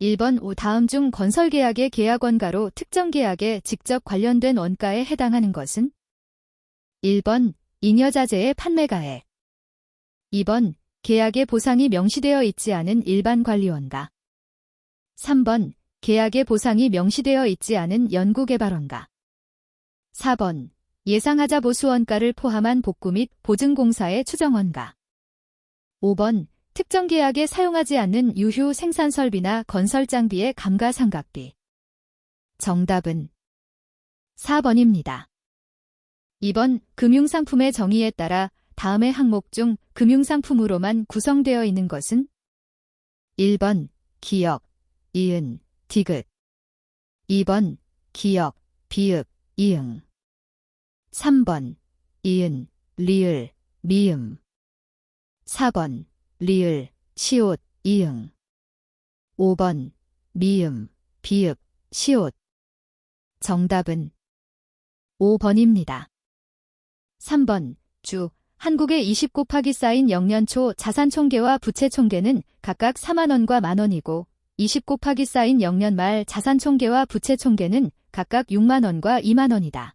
1번 다음 중 건설계약의 계약원가로 특정계약에 직접 관련된 원가에 해당하는 것은? 1번 잉여자재의 판매가액. 2번 계약의 보상이 명시되어 있지 않은 일반 관리원가. 3번 계약의 보상이 명시되어 있지 않은 연구개발원가. 4번 예상하자 보수원가를 포함한 복구 및 보증공사의 추정원가. 5번 특정 계약에 사용하지 않는 유휴 생산설비나 건설장비의 감가상각비. 정답은 4번입니다. 2번 금융상품의 정의에 따라 다음의 항목 중 금융상품으로만 구성되어 있는 것은? 1번 기역, 이은, 디귿. 2번 기역, 비읍, 이응. 3번 이은, 리을, 미음. 4번 리을, 시옷, 이응. 5번 미음, 비읍, 시옷. 정답은 5번입니다. 3번 주 한국의 20 곱하기 쌓인 영년초 자산총계와 부채총계는 각각 4만원과 만원이고 20 곱하기 쌓인 영년 말 자산총계와 부채총계는 각각 6만원과 2만원이다.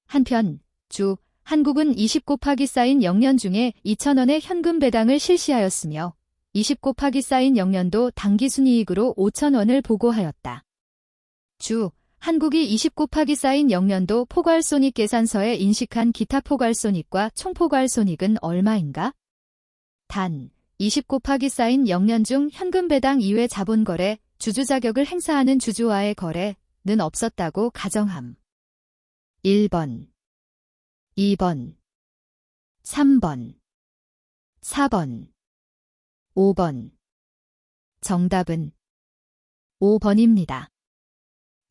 한편 주 한국은 20 곱하기 쌓인 영년 중에 2,000원의 현금 배당을 실시하였으며 20 곱하기 쌓인 영년도 당기순이익으로 5,000원을 보고하였다. 주 한국이 20 곱하기 쌓인 영년도 포괄손익계산서에 인식한 기타 포괄손익과 총포괄손익은 얼마인가? 단, 20 곱하기 쌓인 영년 중 현금 배당 이외 자본거래, 주주자격을 행사하는 주주와의 거래는 없었다고 가정함. 1번, 2번, 3번, 4번, 5번. 정답은 5번입니다.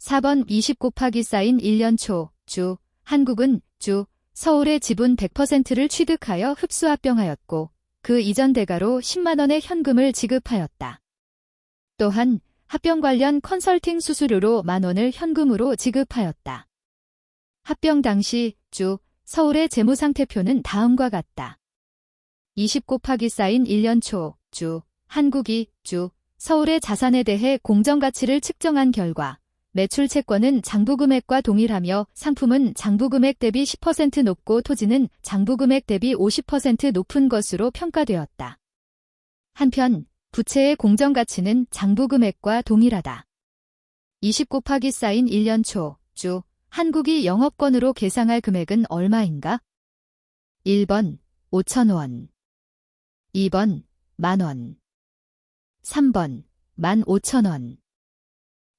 4번 20 곱하기 쌓인 1년 초, 주, 한국은, 주, 서울의 지분 100%를 취득하여 흡수합병하였고, 그 이전 대가로 10만원의 현금을 지급하였다. 또한, 합병 관련 컨설팅 수수료로 만원을 현금으로 지급하였다. 합병 당시, 주, 서울의 재무상태표는 다음과 같다. 20 곱하기 쌓인 1년 초, 주, 한국이, 주, 서울의 자산에 대해 공정가치를 측정한 결과, 매출 채권은 장부금액과 동일하며 상품은 장부금액 대비 10% 높고 토지는 장부금액 대비 50% 높은 것으로 평가되었다. 한편 부채의 공정가치는 장부금액과 동일하다. 20 곱하기 쌓인 1년 초, 주, 한국이 영업권으로 계상할 금액은 얼마인가? 1번 5,000원, 2번 만원, 3번 15,000원,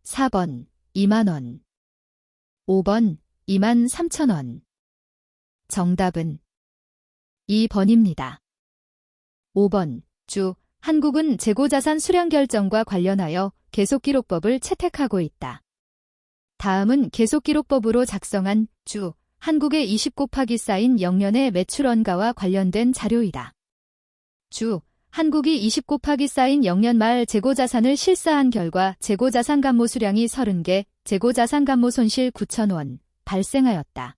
4번 2만원, 5번 23,000원. 정답은 2번입니다. 5번 주 한국은 재고자산 수량 결정과 관련하여 계속기록법을 채택하고 있다. 다음은 계속기록법으로 작성한 주 한국의 20 곱하기 쌓인 영년의 매출원가와 관련된 자료이다. 주 한국이 20 곱하기 쌓인 영년 말 재고자산을 실사한 결과 재고자산 감모 수량이 30개, 재고자산 감모 손실 9,000원 발생하였다.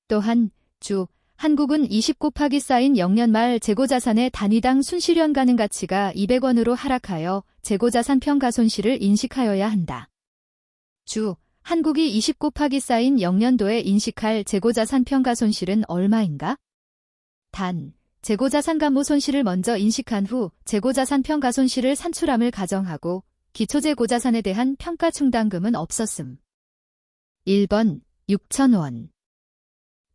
또한 주 한국은 20 곱하기 쌓인 영년 말 재고자산의 단위당 순실현 가능 가치가 200원으로 하락하여 재고자산 평가손실을 인식하여야 한다. 주 한국이 20 곱하기 쌓인 영년도에 인식할 재고자산 평가손실은 얼마인가? 단 재고자산 감모 손실을 먼저 인식한 후 재고자산 평가손실을 산출함을 가정하고 기초재고자산에 대한 평가충당금은 없었음. 1번 6,000원,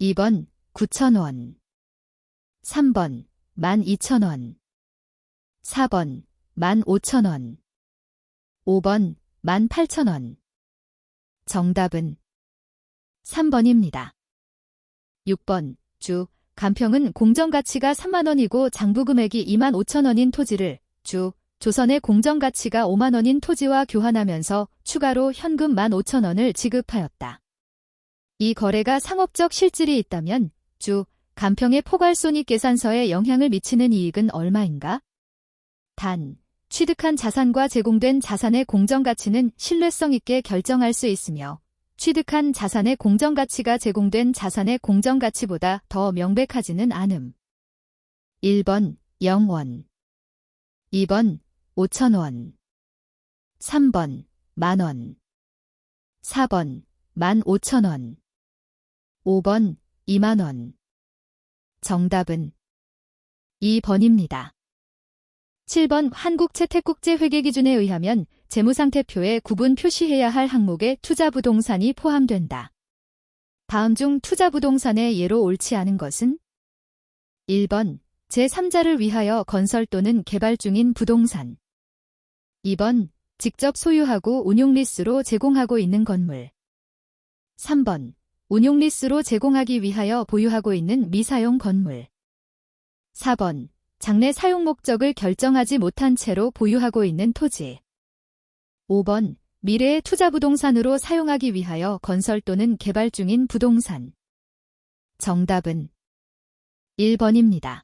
2번 9,000원, 3번 12,000원, 4번 15,000원, 5번 18,000원. 정답은 3번입니다. 6번 주 간평은 공정가치가 3만원이고 장부금액이 25,000원인 토지를 주 조선의 공정가치가 5만원인 토지와 교환하면서 추가로 현금 15,000원을 지급하였다. 이 거래가 상업적 실질이 있다면 주 간평의 포괄손익계산서에 영향을 미치는 이익은 얼마인가? 단, 취득한 자산과 제공된 자산의 공정가치는 신뢰성 있게 결정할 수 있으며 취득한 자산의 공정가치가 제공된 자산의 공정가치보다 더 명백하지는 않음. 1번 0원, 2번 5,000원, 3번 10,000원. 4번 15,000원. 5번 20,000원. 정답은 2번입니다. 7번 한국채택국제회계 기준에 의하면 재무상태표에 구분 표시해야 할 항목에 투자부동산이 포함된다. 다음 중 투자부동산의 예로 옳지 않은 것은? 1번 제3자를 위하여 건설 또는 개발 중인 부동산. 2번 직접 소유하고 운용리스로 제공하고 있는 건물. 3번 운용리스로 제공하기 위하여 보유하고 있는 미사용 건물. 4번 장래 사용 목적을 결정하지 못한 채로 보유하고 있는 토지. 5번 미래의 투자부동산으로 사용하기 위하여 건설 또는 개발 중인 부동산. 정답은 1번입니다.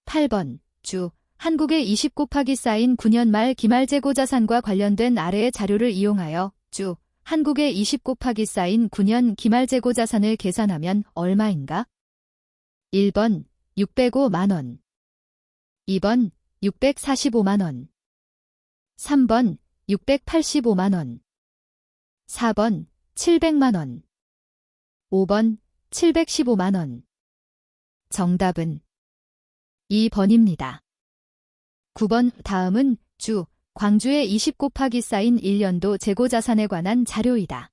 8번 주 한국의 20 곱하기 쌓인 9년 말 기말재고자산과 관련된 아래의 자료를 이용하여 주 한국의 20 곱하기 쌓인 9년 기말재고자산을 계산하면 얼마인가? 1번 605만원. 2번 645만원. 3번 685만원. 4번 700만원. 5번 715만원. 정답은 2번입니다. 9번 다음은 주 광주의 20 곱하기 쌓인 1년도 재고자산에 관한 자료이다.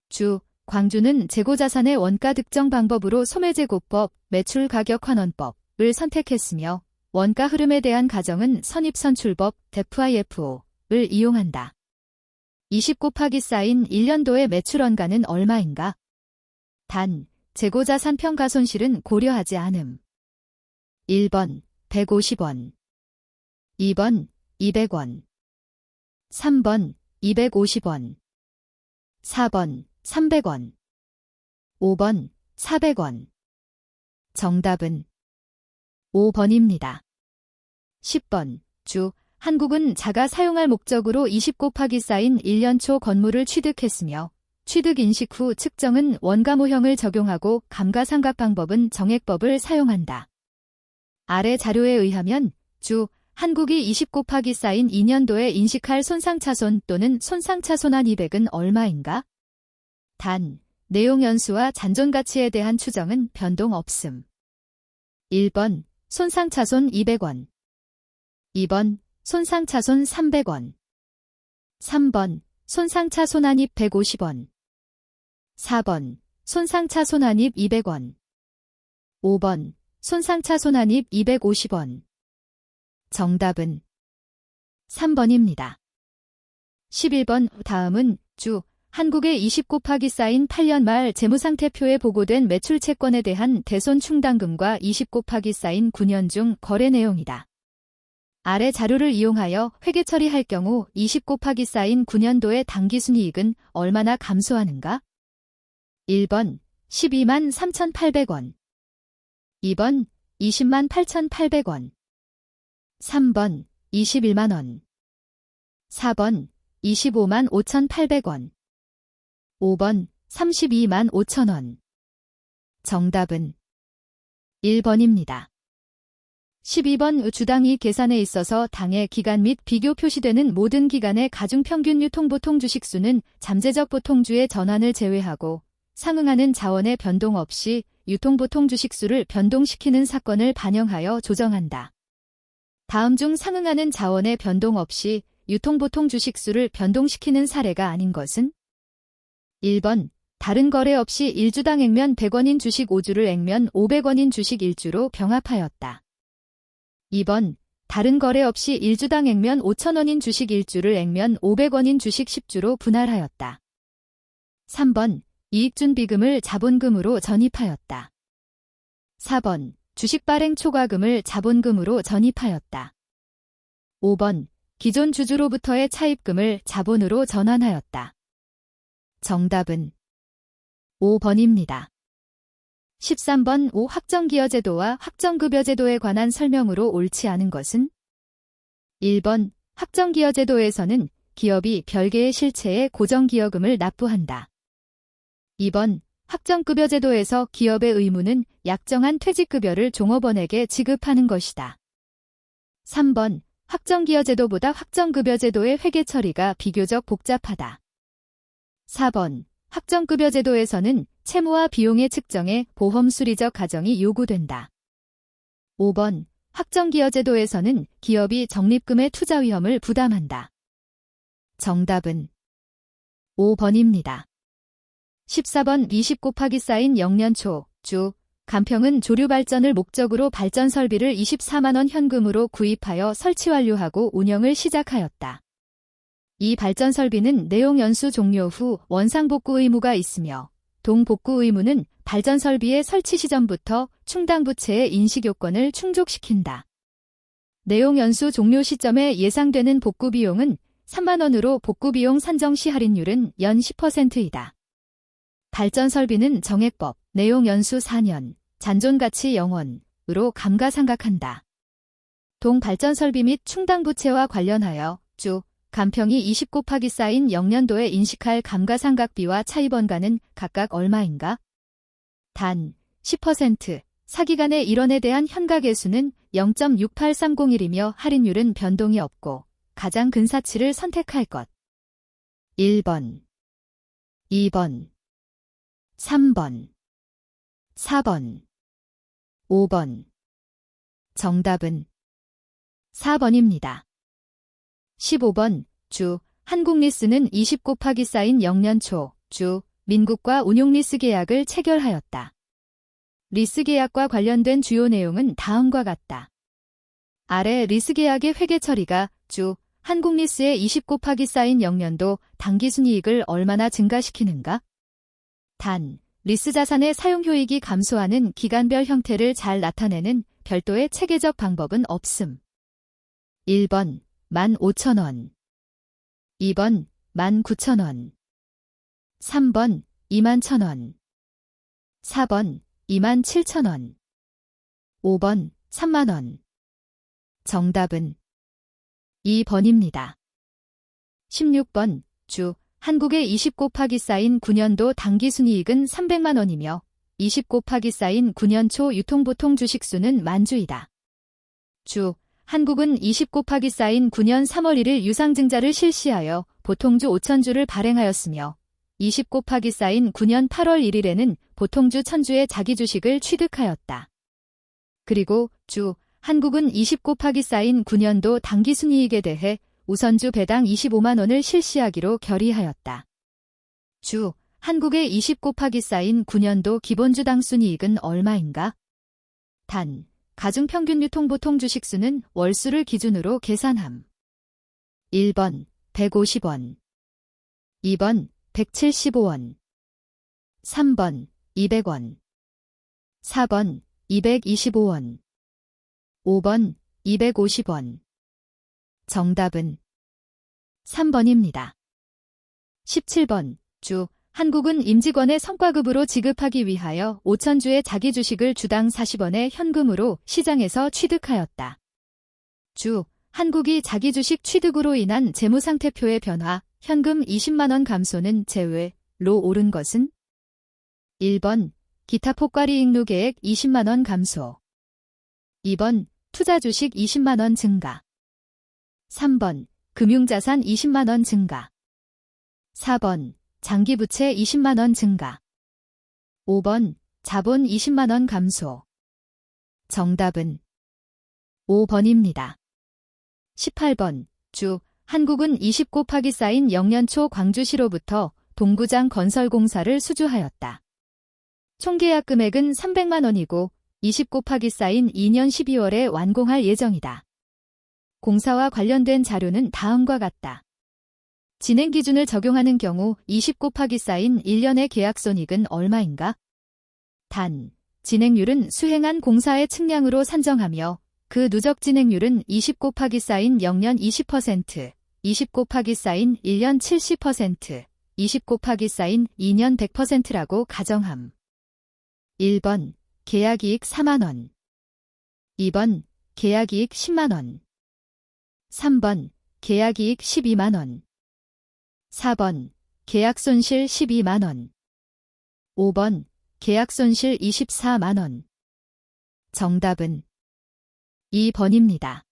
주 광주는 재고자산의 원가 득정 방법으로 소매재고법, 매출가격환원법을 선택했으며 원가 흐름에 대한 가정은 선입선출법, FIFO를 이용한다. 20 곱하기 쌓인 1년도의 매출원가는 얼마인가? 단, 재고자산 평가손실은 고려하지 않음. 1번 150원. 2번 200원. 3번 250원. 4번 300원. 5번 400원. 정답은 5번입니다. 10번 주 한국은 자가 사용할 목적으로 20 곱하기 쌓인 1년 초 건물을 취득했으며 취득 인식 후 측정은 원가모형을 적용하고 감가상각 방법은 정액법을 사용한다. 아래 자료에 의하면 주 한국이 20 곱하기 쌓인 2년도에 인식할 손상차손 또는 손상차손한 200은 얼마인가? 단, 내용 연수와 잔존가치에 대한 추정은 변동 없음. 1번 손상차손 200원. 2번 손상차손 300원. 3번 손상차손한입 150원. 4번 손상차손한입 200원. 5번 손상차손한입 250원. 정답은 3번입니다. 11번 다음은 주 한국의 20 곱하기 쌓인 8년 말 재무상태표에 보고된 매출채권에 대한 대손 충당금과 20 곱하기 쌓인 9년 중 거래 내용이다. 아래 자료를 이용하여 회계 처리할 경우 20 곱하기 쌓인 9년도의 당기순이익은 얼마나 감소하는가? 1번 12만 3,800원. 2번 20만 8,800원. 3번 21만원. 4번 25만 5,800원. 5번 32만 5천원. 정답은 1번입니다. 12번 주당이익 계산에 있어서 당의 기간 및 비교 표시되는 모든 기간의 가중평균 유통보통 주식수는 잠재적 보통주의 전환을 제외하고 상응하는 자원의 변동 없이 유통보통 주식수를 변동시키는 사건을 반영하여 조정한다. 다음 중 상응하는 자원의 변동 없이 유통보통 주식수를 변동시키는 사례가 아닌 것은? 1번 다른 거래 없이 1주당 액면 100원인 주식 5주를 액면 500원인 주식 1주로 병합하였다. 2번 다른 거래 없이 1주당 액면 5,000원인 주식 1주를 액면 500원인 주식 10주로 분할하였다. 3번 이익준비금을 자본금으로 전입하였다. 4번 주식 발행 초과금을 자본금으로 전입하였다. 5번 기존 주주로부터의 차입금을 자본으로 전환하였다. 정답은 5번입니다. 13번 5 확정기여제도와 확정급여제도에 관한 설명으로 옳지 않은 것은? 1번 확정기여제도에서는 기업이 별개의 실체에 고정기여금을 납부한다. 2번 확정급여제도에서 기업의 의무는 약정한 퇴직급여를 종업원에게 지급하는 것이다. 3번 확정기여제도보다 확정급여제도의 회계 처리가 비교적 복잡하다. 4번. 확정급여제도에서는 채무와 비용의 측정에 보험 수리적 가정이 요구된다. 5번. 확정기여제도에서는 기업이 적립금의 투자 위험을 부담한다. 정답은 5번입니다. 14번 20/4 0년 초, 주, 간평은 조류 발전을 목적으로 발전 설비를 24만원 현금으로 구입하여 설치 완료하고 운영을 시작하였다. 이 발전 설비는 내용 연수 종료 후 원상 복구 의무가 있으며 동 복구 의무는 발전 설비의 설치 시점부터 충당 부채의 인식 요건을 충족시킨다. 내용 연수 종료 시점에 예상되는 복구 비용은 3만원으로 복구 비용 산정 시 할인율은 연 10%이다. 발전 설비는 정액법, 내용 연수 4년, 잔존가치 0원으로 감가상각한다. 동 발전 설비 및 충당 부채와 관련하여 주, 간평이 20/4 0년도에 인식할 감가상각비와 차입원가는 각각 얼마인가? 단 10%, 사기간의 일원에 대한 현가계수는 0.68301이며 할인율은 변동이 없고 가장 근사치를 선택할 것. 1번, 2번, 3번, 4번, 5번. 정답은 4번입니다. 15번, 주, 한국리스는 20/4 0년 초, 주, 민국과 운용리스 계약을 체결하였다. 리스 계약과 관련된 주요 내용은 다음과 같다. 아래 리스 계약의 회계 처리가 주, 한국리스의 20/4 0년도 당기순이익을 얼마나 증가시키는가? 단, 리스 자산의 사용효익이 감소하는 기간별 형태를 잘 나타내는 별도의 체계적 방법은 없음. 1번, 15,000원. 2번, 19,000원. 3번, 21,000원. 4번, 27,000원. 5번, 3만원. 정답은 2번입니다. 16번, 주, 한국의 20/4 9년도 당기순이익은 300만원이며 20/4 9년 초 유통보통 주식수는 만주이다. 주, 한국은 20/4 9년 3월 1일 유상증자를 실시하여 보통주 5,000주를 발행하였으며 20/4 9년 8월 1일에는 보통주 1,000주의 자기주식을 취득하였다. 그리고 주, 한국은 20/4 9년도 당기순이익에 대해 우선주 배당 25만원을 실시하기로 결의하였다. 주, 한국의 20/4 9년도 기본주당 순이익은 얼마인가? 단, 가중평균 유통보통 주식수는 월수를 기준으로 계산함. 1번, 150원. 2번, 175원. 3번, 200원. 4번, 225원. 5번, 250원. 정답은 3번입니다. 17번, 주, 한국은 임직원의 성과급으로 지급하기 위하여 5,000주의 자기 주식을 주당 40원의 현금으로 시장에서 취득하였다. 주, 한국이 자기 주식 취득으로 인한 재무상태표의 변화, 현금 20만원 감소는 제외로 옳은 것은? 1번, 기타 포괄이 익루 계획 20만원 감소. 2번, 투자 주식 20만원 증가. 3번, 금융자산 20만원 증가. 4번, 장기부채 20만원 증가. 5번, 자본 20만원 감소. 정답은 5번입니다. 18번, 주, 한국은 20/4 0년 초 광주시로부터 동구장 건설공사를 수주하였다. 총계약 금액은 300만원이고 20/4인 2년 12월에 완공할 예정이다. 공사와 관련된 자료는 다음과 같다. 진행 기준을 적용하는 경우 20/4인 1년의 계약손익은 얼마인가? 단, 진행률은 수행한 공사의 측량으로 산정하며 그 누적 진행률은 20/4인 0년 20%, 20/4인 1년 70%, 20/4인 2년 100%라고 가정함. 1번, 계약이익 4만원. 2번, 계약이익 10만원. 3번, 계약이익 12만원. 4번, 계약손실 12만원. 5번, 계약손실 24만원. 정답은 2번입니다.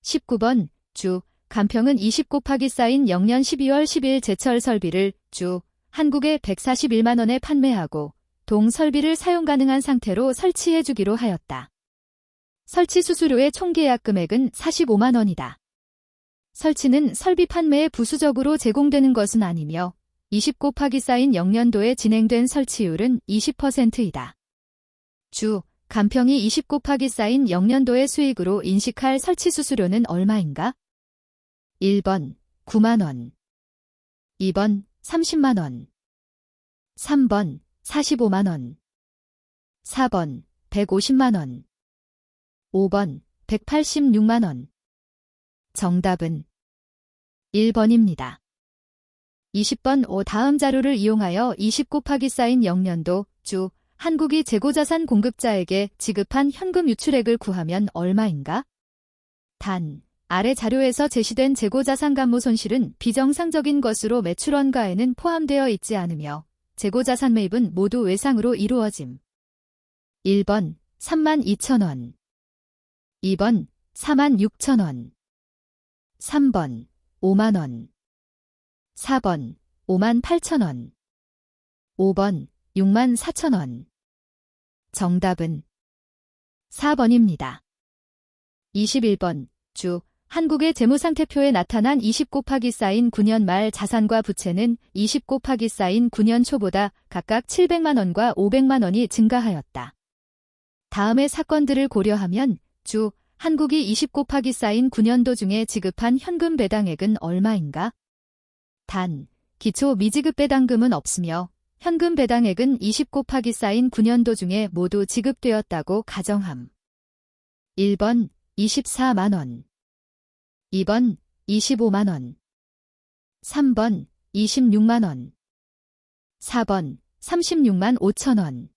19번 주 간평은 20 곱하기 쌓인 0년 12월 10일 제철 설비를 주 한국에 141만 원에 판매하고 동 설비를 사용 가능한 상태로 설치해 주기로 하였다. 설치 수수료의 총 계약 금액은 45만 원이다. 설치는 설비 판매에 부수적으로 제공되는 것은 아니며 20 곱하기 쌓인 0년도에 진행된 설치율은 20%이다. 주 간평이 20 곱하기 쌓인 0년도의 수익으로 인식할 설치 수수료는 얼마인가? 1번 9만 원, 2번 30만 원, 3번 45만 원, 4번 150만 원, 5번 186만 원. 정답은 1번입니다. 20번 다음 자료를 이용하여 20 곱하기 쌓인 0년도 주 한국이 재고자산 공급자에게 지급한 현금 유출액을 구하면 얼마인가? 단, 아래 자료에서 제시된 재고자산 감모 손실은 비정상적인 것으로 매출원가에는 포함되어 있지 않으며 재고자산 매입은 모두 외상으로 이루어짐. 1번 32,000원, 2번 46,000원, 3번 5만원, 4번 58,000원, 5번 64,000원. 정답은 4번입니다. 21번 주 한국의 재무상태표에 나타난 20 곱하기 쌓인 9년 말 자산과 부채는 20 곱하기 쌓인 9년 초보다 각각 700만 원과 500만 원이 증가하였다. 다음의 사건들을 고려하면 주 한국이 20 곱하기 쌓인 9년도 중에 지급한 현금 배당액은 얼마인가? 단, 기초 미지급 배당금은 없으며 현금 배당액은 20 곱하기 쌓인 9년도 중에 모두 지급되었다고 가정함. 1번 24만 원, 2번 25만 원, 3번 26만 원, 4번 36만 5천 원,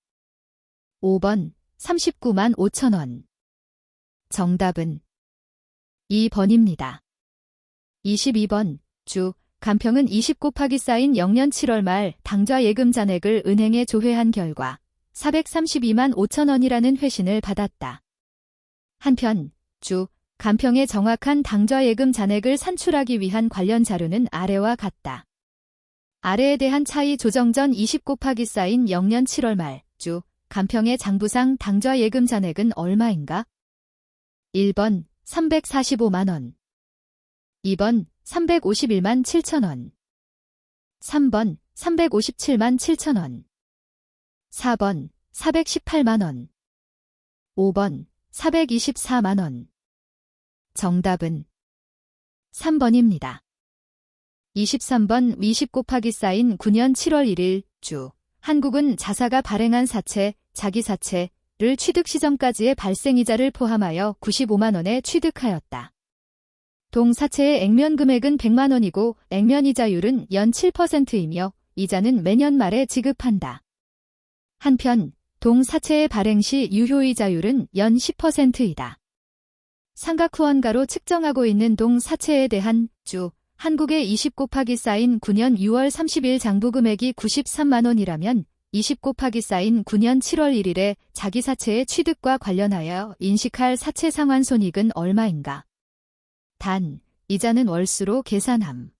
5번 39만 5천 원. 정답은 2번입니다. 22번 주 간평은 20 곱하기 쌓인 0년 7월 말 당좌 예금 잔액을 은행에 조회한 결과 432만 5천 원이라는 회신을 받았다. 한편 주 간평의 정확한 당좌 예금 잔액을 산출하기 위한 관련 자료는 아래와 같다. 아래에 대한 차이 조정 전 20 곱하기 쌓인 0년 7월 말 주 간평의 장부상 당좌 예금 잔액은 얼마인가? 1번 345만 원, 2번 351만 7천 원, 3번 357만 7천 원, 4번 418만 원, 5번 424만 원. 정답은 3번입니다. 23번 20 곱하기 쌓인 9년 7월 1일 주 한국은 자사가 발행한 사채, 자기사채를 취득 시점까지의 발생이자를 포함하여 95만 원에 취득하였다. 동사채의 액면 금액은 100만 원이고 액면이자율은 연 7%이며 이자는 매년 말에 지급한다. 한편 동사채의 발행 시 유효이자율은 연 10%이다. 상각후원가로 측정하고 있는 동사채에 대한 주 한국의 20 곱하기 쌓인 9년 6월 30일 장부 금액이 93만 원이라면 20 곱하기 쌓인 9년 7월 1일에 자기사채의 취득과 관련하여 인식할 사채 상환손익은 얼마인가? 단, 이자는 월수로 계산함.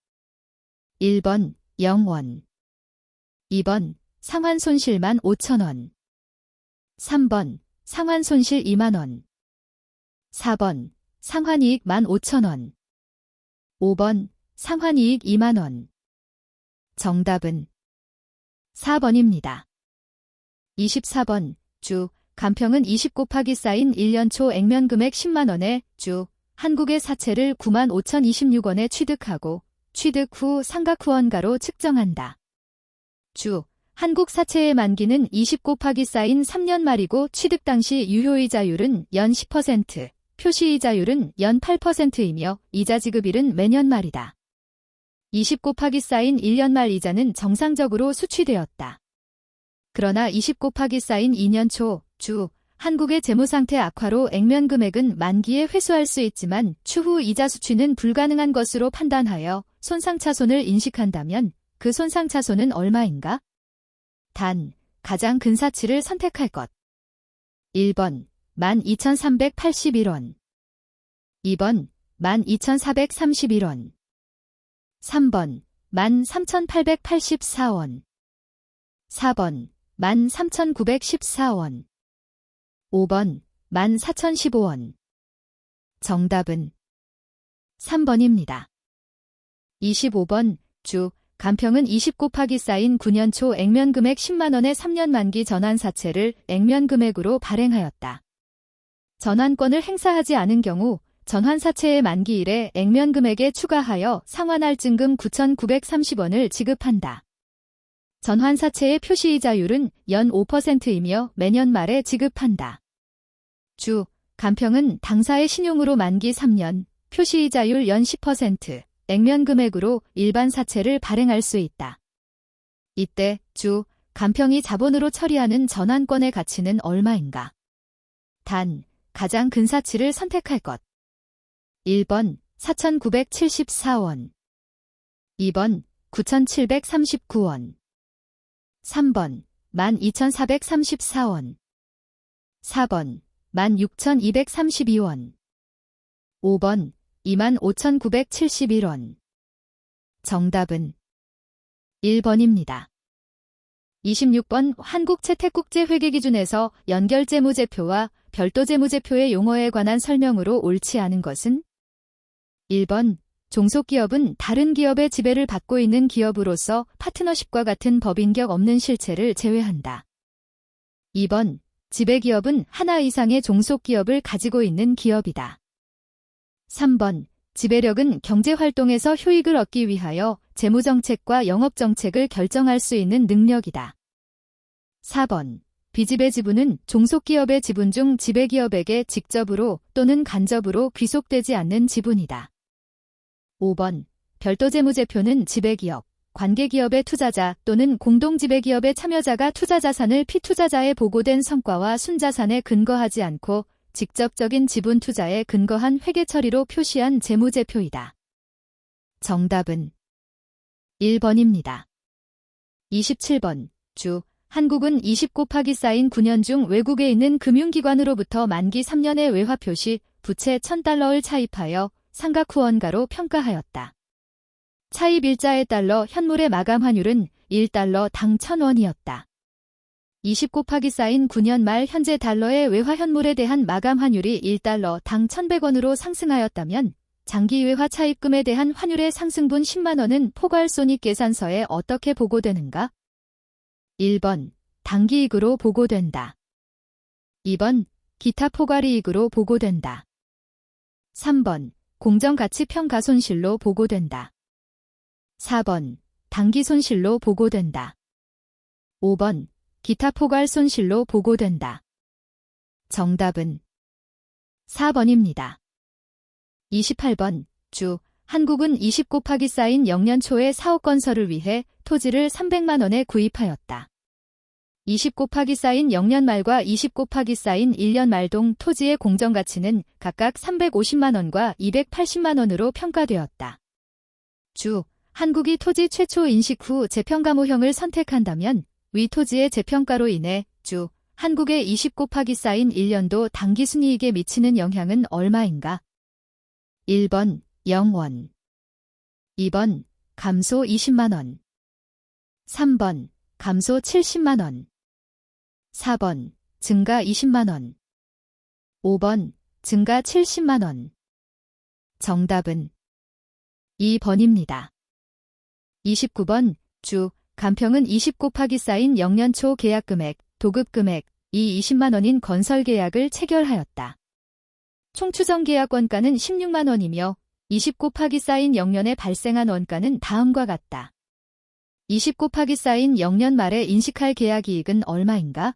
1번 0원, 2번 상환손실만 5천원, 3번 상환손실 2만원, 4번 상환이익 15,000원, 5번 상환이익 2만원. 정답은 4번입니다. 24번 주 간평은 20 곱하기 쌓인 1년 초 액면 금액 10만 원에 주 한국의 사채를 9만 5,026원에 취득하고 취득 후 상각후원가로 측정한다. 주 한국 사채의 만기는 20 곱하기 쌓인 3년 말이고 취득 당시 유효이자율은 연 10%, 표시이자율은 연 8%이며 이자 지급일은 매년 말이다. 20 곱하기 쌓인 1년 말 이자는 정상적으로 수취되었다. 그러나 20 곱하기 쌓인 2년 초 주 한국의 재무상태 악화로 액면 금액은 만기에 회수할 수 있지만 추후 이자 수취는 불가능한 것으로 판단하여 손상차손을 인식한다면 그 손상차손은 얼마인가? 단, 가장 근사치를 선택할 것. 1번 12,381원, 2번 12,431원. 3번 13,884원. 4번 13,914원. 5번 14,015원. 정답은 3번입니다. 25번 주 간평은 20 곱하기 쌓인 9년 초 액면 금액 10만원의 3년 만기 전환사채를 액면 금액으로 발행하였다. 전환권을 행사하지 않은 경우 전환사채의 만기일에 액면 금액에 추가하여 상환할증금 9,930원을 지급한다. 전환사채의 표시이자율은 연 5%이며 매년 말에 지급한다. 주 간평은 당사의 신용으로 만기 3년, 표시이자율 연 10%, 액면 금액으로 일반 사채를 발행할 수 있다. 이때 주 간평이 자본으로 처리하는 전환권의 가치는 얼마인가? 단, 가장 근 사치를 선택할 것. 1번 4,974원. 2번 9,739원. 3번 12,434원. 4번 16,232원. 5번 25,971원. 정답은 1번입니다. 26번 한국채택국제회계기준에서 연결재무제표와 별도재무제표의 용어에 관한 설명으로 옳지 않은 것은? 1번 종속기업은 다른 기업의 지배를 받고 있는 기업으로서 파트너십과 같은 법인격 없는 실체를 제외한다. 2번 지배기업은 하나 이상의 종속기업을 가지고 있는 기업이다. 3번 지배력은 경제활동에서 효익을 얻기 위하여 재무정책과 영업정책을 결정할 수 있는 능력이다. 4번 비지배 지분은 종속기업의 지분 중 지배기업에게 직접으로 또는 간접으로 귀속되지 않는 지분이다. 5번 별도재무제표는 지배기업, 관계기업의 투자자 또는 공동지배기업의 참여자가 투자자산을 피투자자의 보고된 성과와 순자산에 근거하지 않고 직접적인 지분 투자에 근거한 회계처리로 표시한 재무제표이다. 정답은 1번입니다. 27번 주 한국은 20 곱하기 쌓인 9년 중 외국에 있는 금융기관으로부터 만기 3년의 외화표시 부채 1,000달러를 차입하여 상각 후원가로 평가하였다. 차입일자의 달러 현물의 마감 환율은 1달러 당 1,000원이었다. 20 곱하기 쌓인 9년 말 현재 달러의 외화 현물에 대한 마감 환율이 1달러 당 1,100원으로 상승하였다면 장기 외화 차입금에 대한 환율의 상승분 10만원은 포괄손익계산서에 어떻게 보고되는가? 1번 당기이익으로 보고된다. 2번 기타 포괄이익으로 보고된다. 3번 공정가치평가손실로 보고된다. 4번 당기손실로 보고된다. 5번 기타 포괄 손실로 보고된다. 정답은 4번입니다. 28번 주 한국은 20 곱하기 쌓인 0년 초에 사업 건설을 위해 토지를 300만원에 구입하였다. 20 곱하기 쌓인 0년 말과 20 곱하기 쌓인 1년 말동 토지의 공정가치는 각각 350만원과 280만원으로 평가되었다. 주 한국이 토지 최초 인식 후 재평가 모형을 선택한다면 위 토지의 재평가로 인해 주 한국의 20 곱하기 쌓인 1년도 당기순이익에 미치는 영향은 얼마인가? 1번 0원. 2번 감소 20만원. 3번 감소 70만원. 4번 증가 20만원. 5번 증가 70만원. 정답은 2번입니다. 29번 주 간평은 20 곱하기 쌓인 0년 초 계약금액, 도급금액, 이 20만원인 건설계약을 체결하였다. 총추정계약 원가는 16만원이며 20 곱하기 쌓인 0년에 발생한 원가는 다음과 같다. 20 곱하기 쌓인 0년 말에 인식할 계약이익은 얼마인가?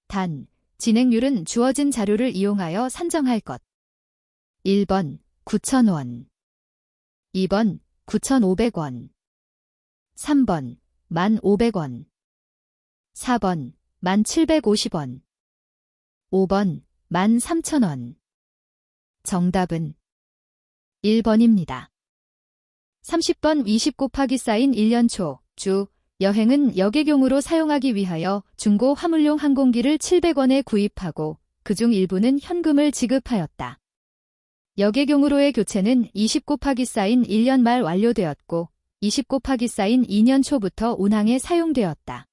단, 진행률은 주어진 자료를 이용하여 산정할 것. 1번 9,000원. 2번 9,500원. 3번 1,500원. 4번 1,750원. 5번 13,000원. 정답은 1번입니다. 30번 20 곱하기 쌓인 1년 초 주 여행은 여객용으로 사용하기 위하여 중고 화물용 항공기를 700원에 구입하고 그중 일부는 현금을 지급하였다. 여객용으로의 교체는 20 곱하기 사인 1년 말 완료되었고 20 곱하기 사인 2년 초부터 운항에 사용되었다.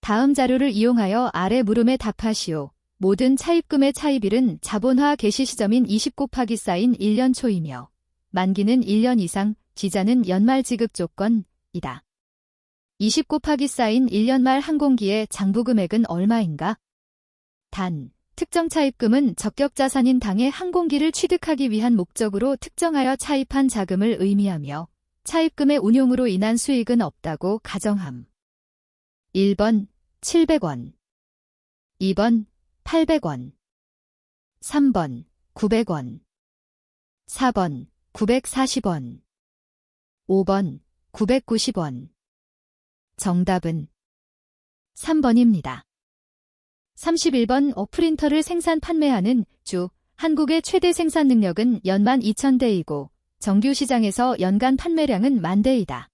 다음 자료를 이용하여 아래 물음에 답하시오. 모든 차입금의 차입일은 자본화 개시 시점인 20 곱하기 사인 1년 초이며 만기는 1년 이상, 지자는 연말 지급 조건이다. 20 곱하기 사인 1년 말 항공기의 장부 금액은 얼마인가? 단, 특정 차입금은 적격자산인 당의 항공기를 취득하기 위한 목적으로 특정하여 차입한 자금을 의미하며 차입금의 운용으로 인한 수익은 없다고 가정함. 1번 700원 2번 800원 3번 900원 4번 940원 5번 990원 정답은 3번입니다. 31번 프린터를 생산 판매하는 주 한국의 최대 생산 능력은 연만 2,000대이고 정규 시장에서 연간 판매량은 10,000대이다.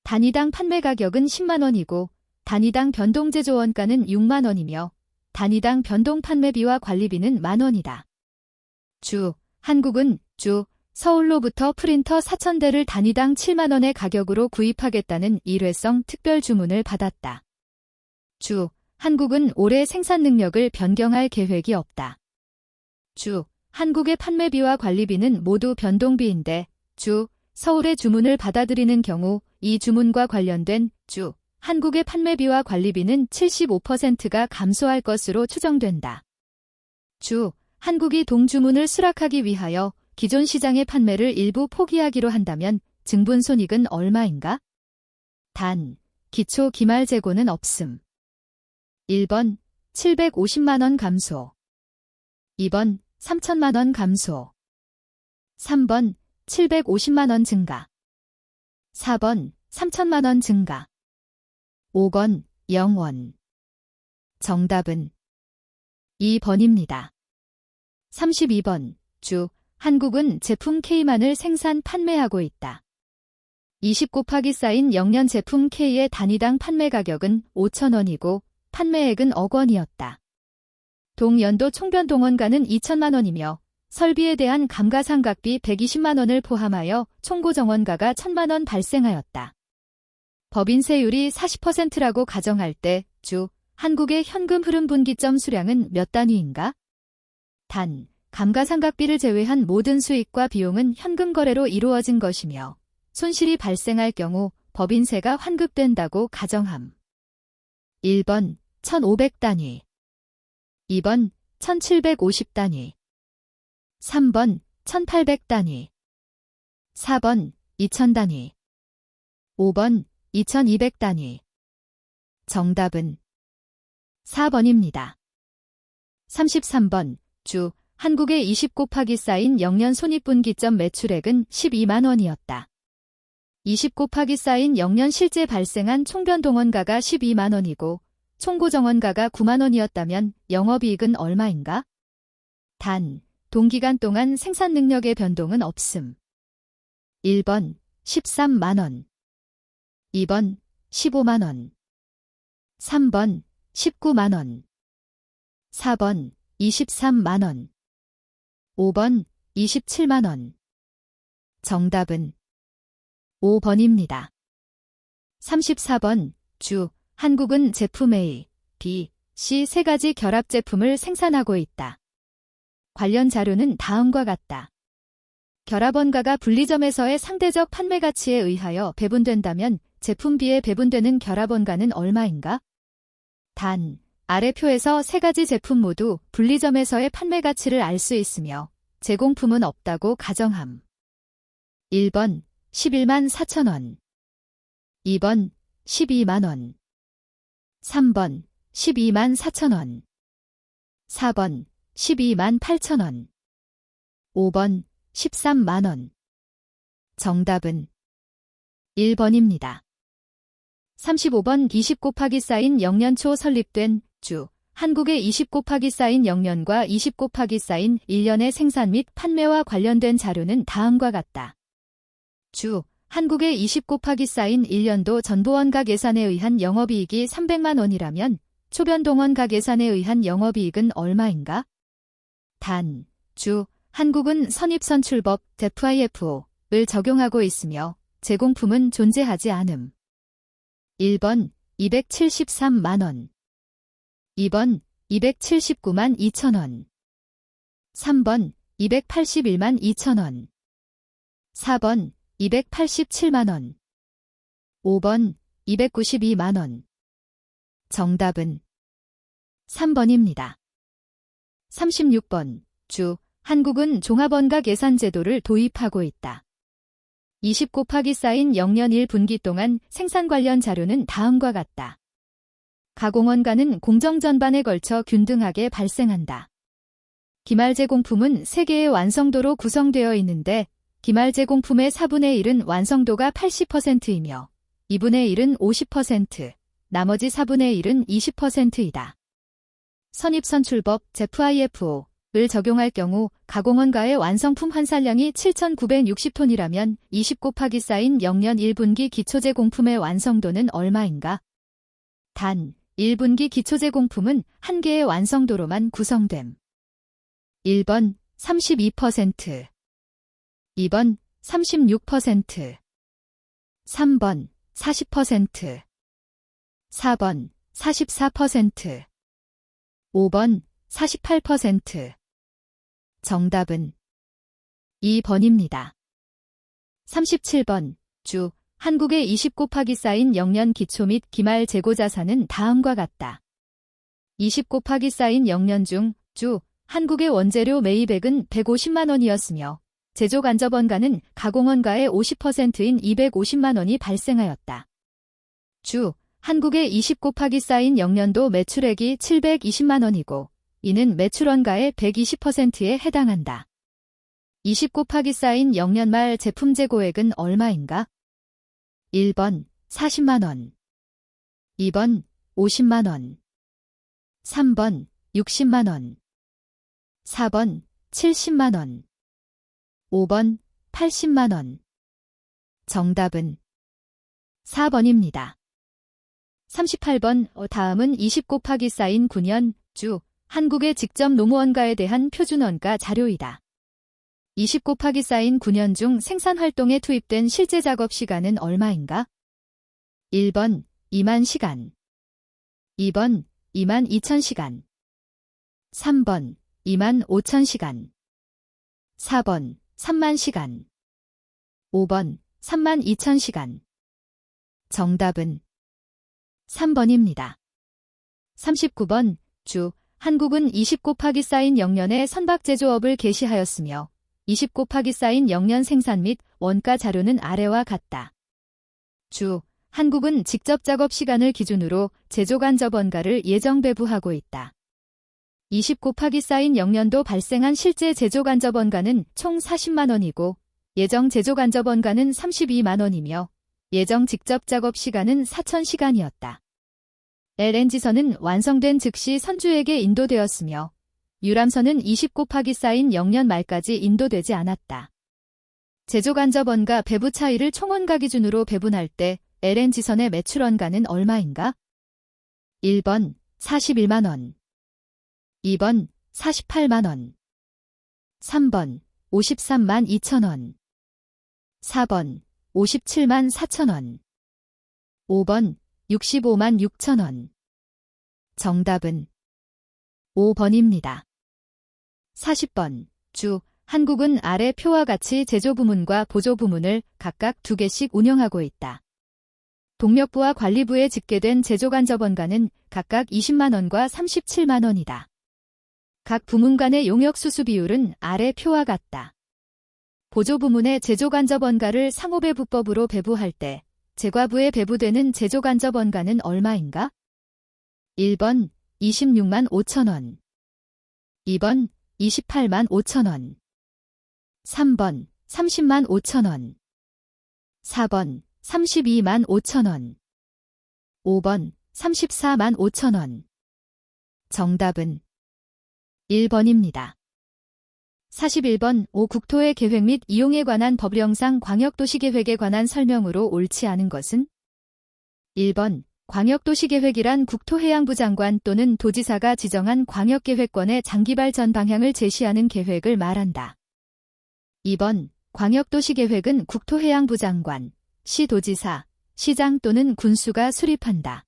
단위당 판매 가격은 10만원이고 단위당 변동 제조 원가는 6만원이며 단위당 변동 판매비와 관리비는 만원이다. 주 한국은 주 서울로부터 프린터 4,000대를 단위당 7만원의 가격으로 구입하겠다는 일회성 특별 주문을 받았다. 주 한국은 올해 생산 능력을 변경할 계획이 없다. 주 한국의 판매비와 관리비는 모두 변동비인데 주 서울의 주문을 받아들이는 경우 이 주문과 관련된 주 한국의 판매비와 관리비는 75%가 감소할 것으로 추정된다. 주 한국이 동주문을 수락하기 위하여 기존 시장의 판매를 일부 포기하기로 한다면 증분손익은 얼마인가? 단, 기초 기말 재고는 없음. 1번 750만원 감소 2번 3천만원 감소 3번 750만원 증가 4번 3천만원 증가 5번 0원 정답은 2번입니다. 32번 주 한국은 제품 K만을 생산 판매하고 있다. 20 곱하기 사인 0년 제품 K의 단위당 판매 가격은 5,000원이고 판매액은 억 원이었다. 동연도 총변동원가는 2천만원이며 설비에 대한 감가상각비 120만원을 포함하여 총고정원가가 1,000만원 발생하였다. 법인세율이 40%라고 가정할 때 주 한국의 현금 흐름 분기점 수량은 몇 단위인가? 단, 감가상각비를 제외한 모든 수익과 비용은 현금 거래로 이루어진 것이며 손실이 발생할 경우 법인세가 환급된다고 가정함. 1번 1,500단위 2번 1,750단위 3번 1,800단위 4번 2,000단위 5번 2,200단위 정답은 4번입니다. 33번 주 한국의 20 곱하기 사인 0년 손익분기점 매출액은 12만원이었다. 20 곱하기 사인 0년 실제 발생한 총변동원가가 12만원이고 총고정원가가 9만원이었다면 영업이익은 얼마인가? 단, 동기간 동안 생산 능력의 변동은 없음. 1번 13만원 2번 15만원 3번 19만원 4번 23만원 5번 27만원 정답은 5번입니다. 34번 주 한국은 제품 A, B, C 세 가지 결합 제품을 생산하고 있다. 관련 자료는 다음과 같다. 결합원가가 분리점에서의 상대적 판매 가치에 의하여 배분된다면 제품 B에 배분되는 결합원가는 얼마인가? 단, 아래 표에서 세 가지 제품 모두 분리점에서의 판매 가치를 알 수 있으며 제공품은 없다고 가정함. 1번 11만 4천원 2번 12만원 3번 12만 4천원 4번 12만 8천원 5번 13만원 정답은 1번입니다. 35번 20 곱하기 사인 0년 초 설립된 주 한국의 20 곱하기 사인 0년과 20 곱하기 사인 1년의 생산 및 판매와 관련된 자료는 다음과 같다. 주 한국의 20 곱하기 사인 1년도 전보원가 계산에 의한 영업이익이 300만 원이라면 초변동원가 계산에 의한 영업이익은 얼마인가? 단, 주 한국은 선입선출법 ZIFO를 적용하고 있으며 제공품은 존재하지 않음. 1번 273만원 2번 279만 2천원 3번 281만 2천원 4번 287만원 5번 292만원 정답은 3번입니다. 36번 주 한국은 종합원가 계산 제도를 도입하고 있다. 20 곱하기 쌓인 0년 1분기 동안 생산 관련 자료는 다음과 같다. 가공원가는 공정 전반에 걸쳐 균등하게 발생한다. 기말 제공품은 3개의 완성도로 구성되어 있는데 기말 제공품의 4분의 1은 완성도가 80%이며 2분의 1은 50%, 나머지 4분의 1은 20%이다. 선입선출법 ZIFO를 적용할 경우 가공원가의 완성품 환산량이 7,960톤이라면 20 곱하기 쌓인 0년 1분기 기초제공품의 완성도는 얼마인가? 단, 1분기 기초제공품은 1개의 완성도로만 구성됨. 1번 32%, 2번 36%, 3번 40%, 4번 44%, 5번 48%. 정답은 2번입니다. 37번 주 한국의 20 곱하기 쌓인 0년 기초 및 기말 재고자산은 다음과 같다. 20 곱하기 쌓인 0년 중 주 한국의 원재료 매입액은 150만 원이었으며 제조간접원가는 가공원가의 50%인 250만 원이 발생하였다. 주 한국의 20 곱하기 쌓인 0년도 매출액이 720만 원이고 이는 매출원가의 120%에 해당한다. 20 곱하기 쌓인 0년 말 제품 재고액은 얼마인가? 1번 40만 원, 2번 50만 원, 3번 60만 원, 4번 70만 원, 5번 80만 원. 정답은 4번입니다. 38번 다음은 20 곱하기 쌓인 9년 주 한국의 직접 노무원가에 대한 표준원가 자료이다. 20 곱하기 쌓인 9년 중 생산활동에 투입된 실제 작업 시간은 얼마인가? 1번 2만 시간, 2번 2만 2천 시간, 3번 2만 5천 시간, 4번 3만 시간, 5번 3만 2천 시간. 정답은 3번입니다. 39번 주 한국은 20 곱하기 쌓인 0년의 선박제조업을 개시하였으며 20 곱하기 쌓인 0년 생산 및 원가 자료는 아래와 같다. 주 한국은 직접 작업 시간을 기준으로 제조간접원가를 예정 배부하고 있다. 20 곱하기 쌓인 0년도 발생한 실제 제조간접원가는 총 40만 원이고 예정 제조간접원가는 32만 원이며 예정 직접 작업 시간은 4,000시간이었다. LNG선은 완성된 즉시 선주에게 인도되었으며 유람선은 20 곱하기 쌓인 0년 말까지 인도되지 않았다. 제조간접원가 배부 차이를 총원가 기준으로 배분할 때 LNG선의 매출원가는 얼마인가? 1번 41만 원, 2번 48만 원, 3번 53만 2천 원, 4번 57만 4천 원, 5번 65만 6천 원. 정답은 5번입니다. 40번 주 한국은 아래 표와 같이 제조부문과 보조부문을 각각 2개씩 운영하고 있다. 동력부와 관리부에 집계된 제조간접원가는 각각 20만 원과 37만 원이다. 각 부문 간의 용역수수 비율은 아래 표와 같다. 보조부문의 제조간접원가를 상호배부법으로 배부할 때 제과부에 배부되는 제조간접원가는 얼마인가? 1번 26만 5천 원, 2번 28만 5천 원, 3번 30만 5천 원, 4번 32만 5천 원, 5번 34만 5천 원. 정답은 1번입니다. 41번 국토의 계획 및 이용에 관한 법령상 광역도시계획에 관한 설명으로 옳지 않은 것은? 1번 광역도시계획이란 국토해양부 장관 또는 도지사가 지정한 광역계획권의 장기발전 방향을 제시하는 계획을 말한다. 2번 광역도시계획은 국토해양부 장관, 시도지사, 시장 또는 군수가 수립한다.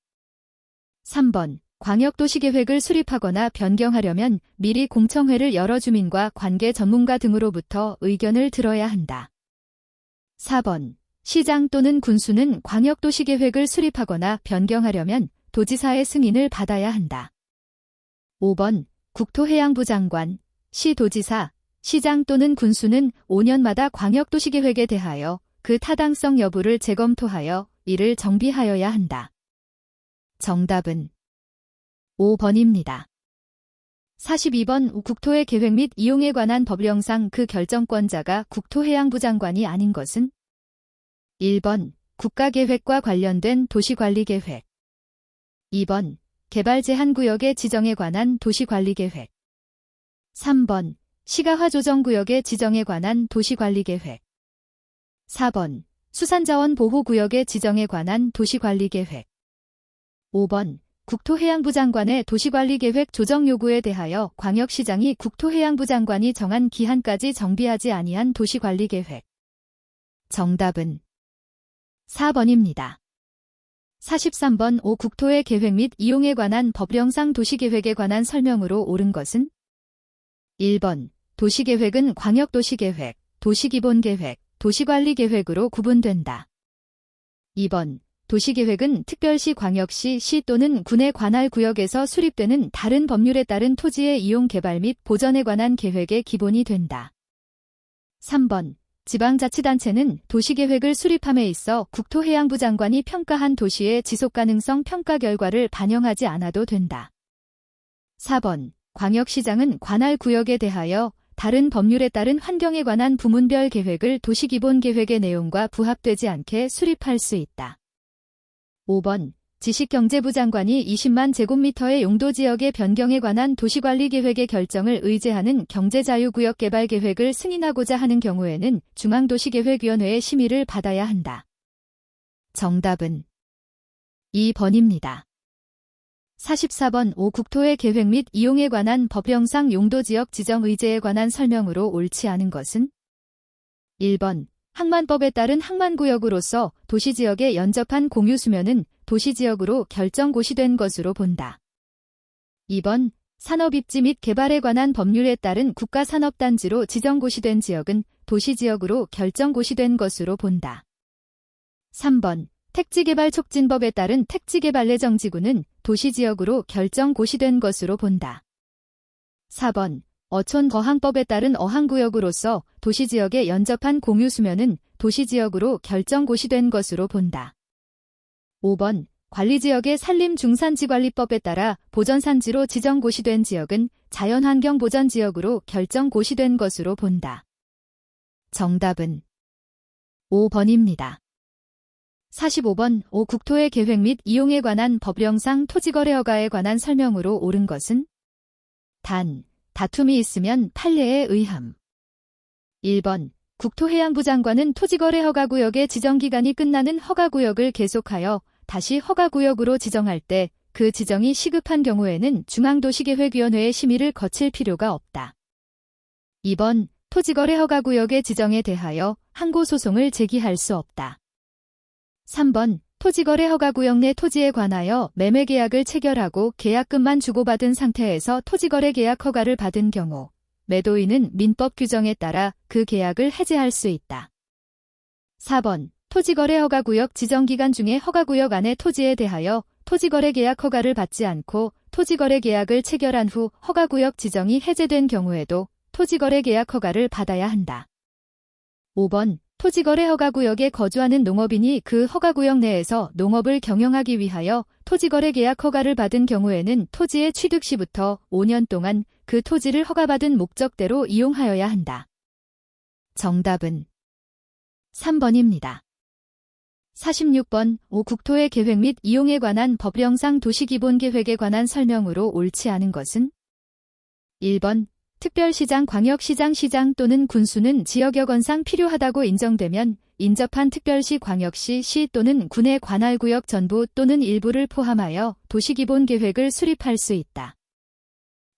3번 광역도시계획을 수립하거나 변경하려면 미리 공청회를 열어 주민과 관계 전문가 등으로부터 의견을 들어야 한다. 4번 시장 또는 군수는 광역도시계획을 수립하거나 변경하려면 도지사의 승인을 받아야 한다. 5번 국토해양부 장관, 시도지사, 시장 또는 군수는 5년마다 광역도시계획에 대하여 그 타당성 여부를 재검토하여 이를 정비하여야 한다. 정답은 5번입니다. 42번 국토의 계획 및 이용에 관한 법령상 그 결정권자가 국토해양부 장관이 아닌 것은 1번 국가계획과 관련된 도시관리계획, 2번 개발제한구역의 지정에 관한 도시관리계획, 3번 시가화조정구역의 지정에 관한 도시관리계획, 4번 수산자원보호구역의 지정에 관한 도시관리계획, 5번 국토해양부 장관의 도시관리계획 조정 요구에 대하여 광역시장이 국토해양부 장관이 정한 기한까지 정비하지 아니한 도시관리계획. 정답은 4번입니다. 43번 국토의 계획 및 이용에 관한 법령상 도시계획에 관한 설명으로 옳은 것은 1번 도시계획은 광역도시계획, 도시기본계획, 도시관리계획으로 구분된다. 2번 도시계획은 특별시, 광역시, 시 또는 군에 관할 구역에서 수립되는 다른 법률에 따른 토지의 이용, 개발 및 보전에 관한 계획의 기본이 된다. 3번 지방자치단체는 도시계획을 수립함에 있어 국토해양부 장관이 평가한 도시의 지속가능성 평가 결과를 반영하지 않아도 된다. 4번 광역시장은 관할 구역에 대하여 다른 법률에 따른 환경에 관한 부문별 계획을 도시기본계획의 내용과 부합되지 않게 수립할 수 있다. 5번 지식경제부 장관이 20만 제곱미터의 용도지역의 변경에 관한 도시관리계획의 결정을 의제하는 경제자유구역 개발계획을 승인하고자 하는 경우에는 중앙도시계획위원회의 심의를 받아야 한다. 정답은 2번입니다. 44번 국토의 계획 및 이용에 관한 법령상 용도지역 지정 의제에 관한 설명으로 옳지 않은 것은 1번 항만법에 따른 항만구역으로서 도시지역에 연접한 공유수면은 도시지역으로 결정고시된 것으로 본다. 2번 산업입지 및 개발에 관한 법률에 따른 국가산업단지로 지정고시된 지역은 도시지역으로 결정고시된 것으로 본다. 3번 택지개발촉진법에 따른 택지개발례정지구는 도시지역으로 결정고시된 것으로 본다. 4번 어촌거항법에 따른 어항구역으로서 도시지역에 연접한 공유수면은 도시지역으로 결정고시된 것으로 본다. 5번 관리지역의 산림중산지관리법에 따라 보전산지로 지정고시된 지역은 자연환경보전지역으로 결정고시된 것으로 본다. 정답은 5번입니다. 45번 국토의 계획 및 이용에 관한 법령상 토지거래허가에 관한 설명으로 옳은 것은 단, 다툼이 있으면 판례에 의함. 1번 국토해양부 장관은 토지거래허가구역의 지정기간이 끝나는 허가구역을 계속하여 다시 허가구역으로 지정할 때 그 지정이 시급한 경우에는 중앙도시계획위원회의 심의를 거칠 필요가 없다. 2번 토지거래허가구역의 지정에 대하여 항고소송을 제기할 수 없다. 3번 토지거래허가구역 내 토지에 관하여 매매계약을 체결하고 계약금만 주고받은 상태에서 토지거래계약 허가를 받은 경우 매도인은 민법 규정에 따라 그 계약을 해지할 수 있다. 4번 토지거래허가구역 지정기간 중에 허가구역 안의 토지에 대하여 토지거래계약 허가를 받지 않고 토지거래계약을 체결한 후 허가구역 지정이 해제된 경우에도 토지거래계약 허가를 받아야 한다. 5번 토지거래허가구역에 거주하는 농업인이 그 허가구역 내에서 농업을 경영하기 위하여 토지거래계약 허가를 받은 경우에는 토지의 취득 시부터 5년 동안 그 토지를 허가받은 목적대로 이용하여야 한다. 정답은 3번입니다. 46번 국토의 계획 및 이용에 관한 법령상 도시기본계획에 관한 설명으로 옳지 않은 것은 1번 특별시장, 광역시장, 시장 또는 군수는 지역여건상 필요하다고 인정되면 인접한 특별시, 광역시, 시 또는 군의 관할구역 전부 또는 일부를 포함하여 도시기본계획을 수립할 수 있다.